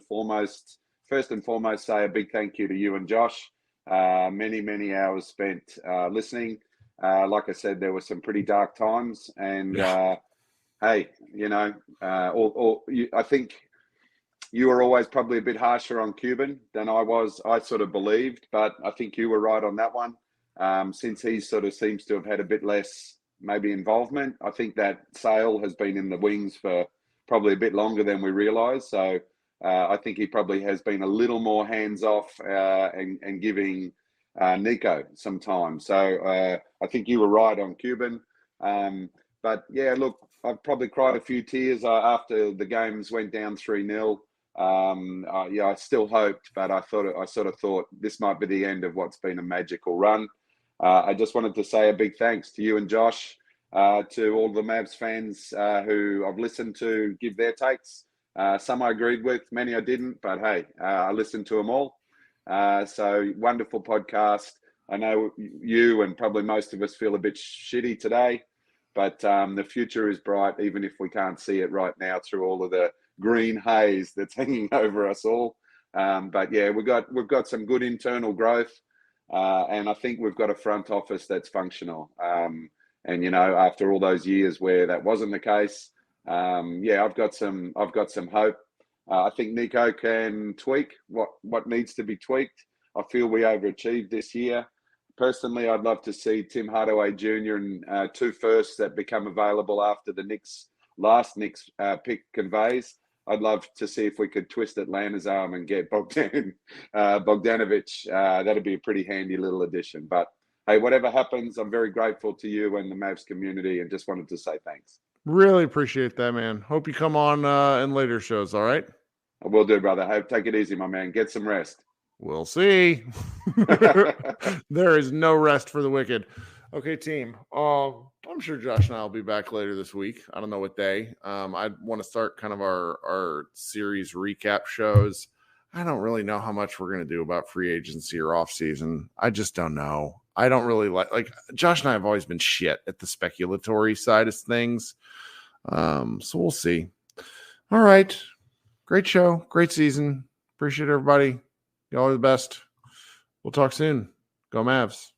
first and foremost, say a big thank you to you and Josh. Many hours spent listening. Like I said, there were some pretty dark times, and hey, I think you were always probably a bit harsher on Cuban than I was. I sort of believed, but I think you were right on that one. Since he sort of seems to have had a bit less maybe involvement, I think that sale has been in the wings for probably a bit longer than we realised. So I think he probably has been a little more hands-off and giving Nico some time. So I think you were right on Cuban. But yeah, look, I've probably cried a few tears after the games went down 3-0. I still hoped, but I sort of thought this might be the end of what's been a magical run. I just wanted to say a big thanks to you and Josh, to all the Mavs fans who I've listened to give their takes. Some I agreed with, many I didn't, but hey, I listened to them all. So wonderful podcast. I know you and probably most of us feel a bit shitty today, but the future is bright, even if we can't see it right now through all of the green haze that's hanging over us all. But yeah, we've got some good internal growth, and I think we've got a front office that's functional. And after all those years where that wasn't the case, I've got some hope. I think Nico can tweak what needs to be tweaked. I feel we overachieved this year. Personally, I'd love to see Tim Hardaway Jr. and 2 firsts that become available after the last Knicks pick conveys. I'd love to see if we could twist Atlanta's arm and get Bogdanovich. That'd be a pretty handy little addition. But hey, whatever happens, I'm very grateful to you and the Mavs community, and just wanted to say thanks. Really appreciate that, man. Hope you come on in later shows. All right. I will do, brother. Hey, take it easy, my man. Get some rest. We'll see. There is no rest for the wicked. Okay, team. I'm sure Josh and I will be back later this week. I don't know what day. I want to start kind of our series recap shows. I don't really know how much we're going to do about free agency or off season. I just don't know. I don't really like Josh and I have always been shit at the speculatory side of things. So we'll see. All right. Great show. Great season. Appreciate everybody. Y'all are the best. We'll talk soon. Go Mavs.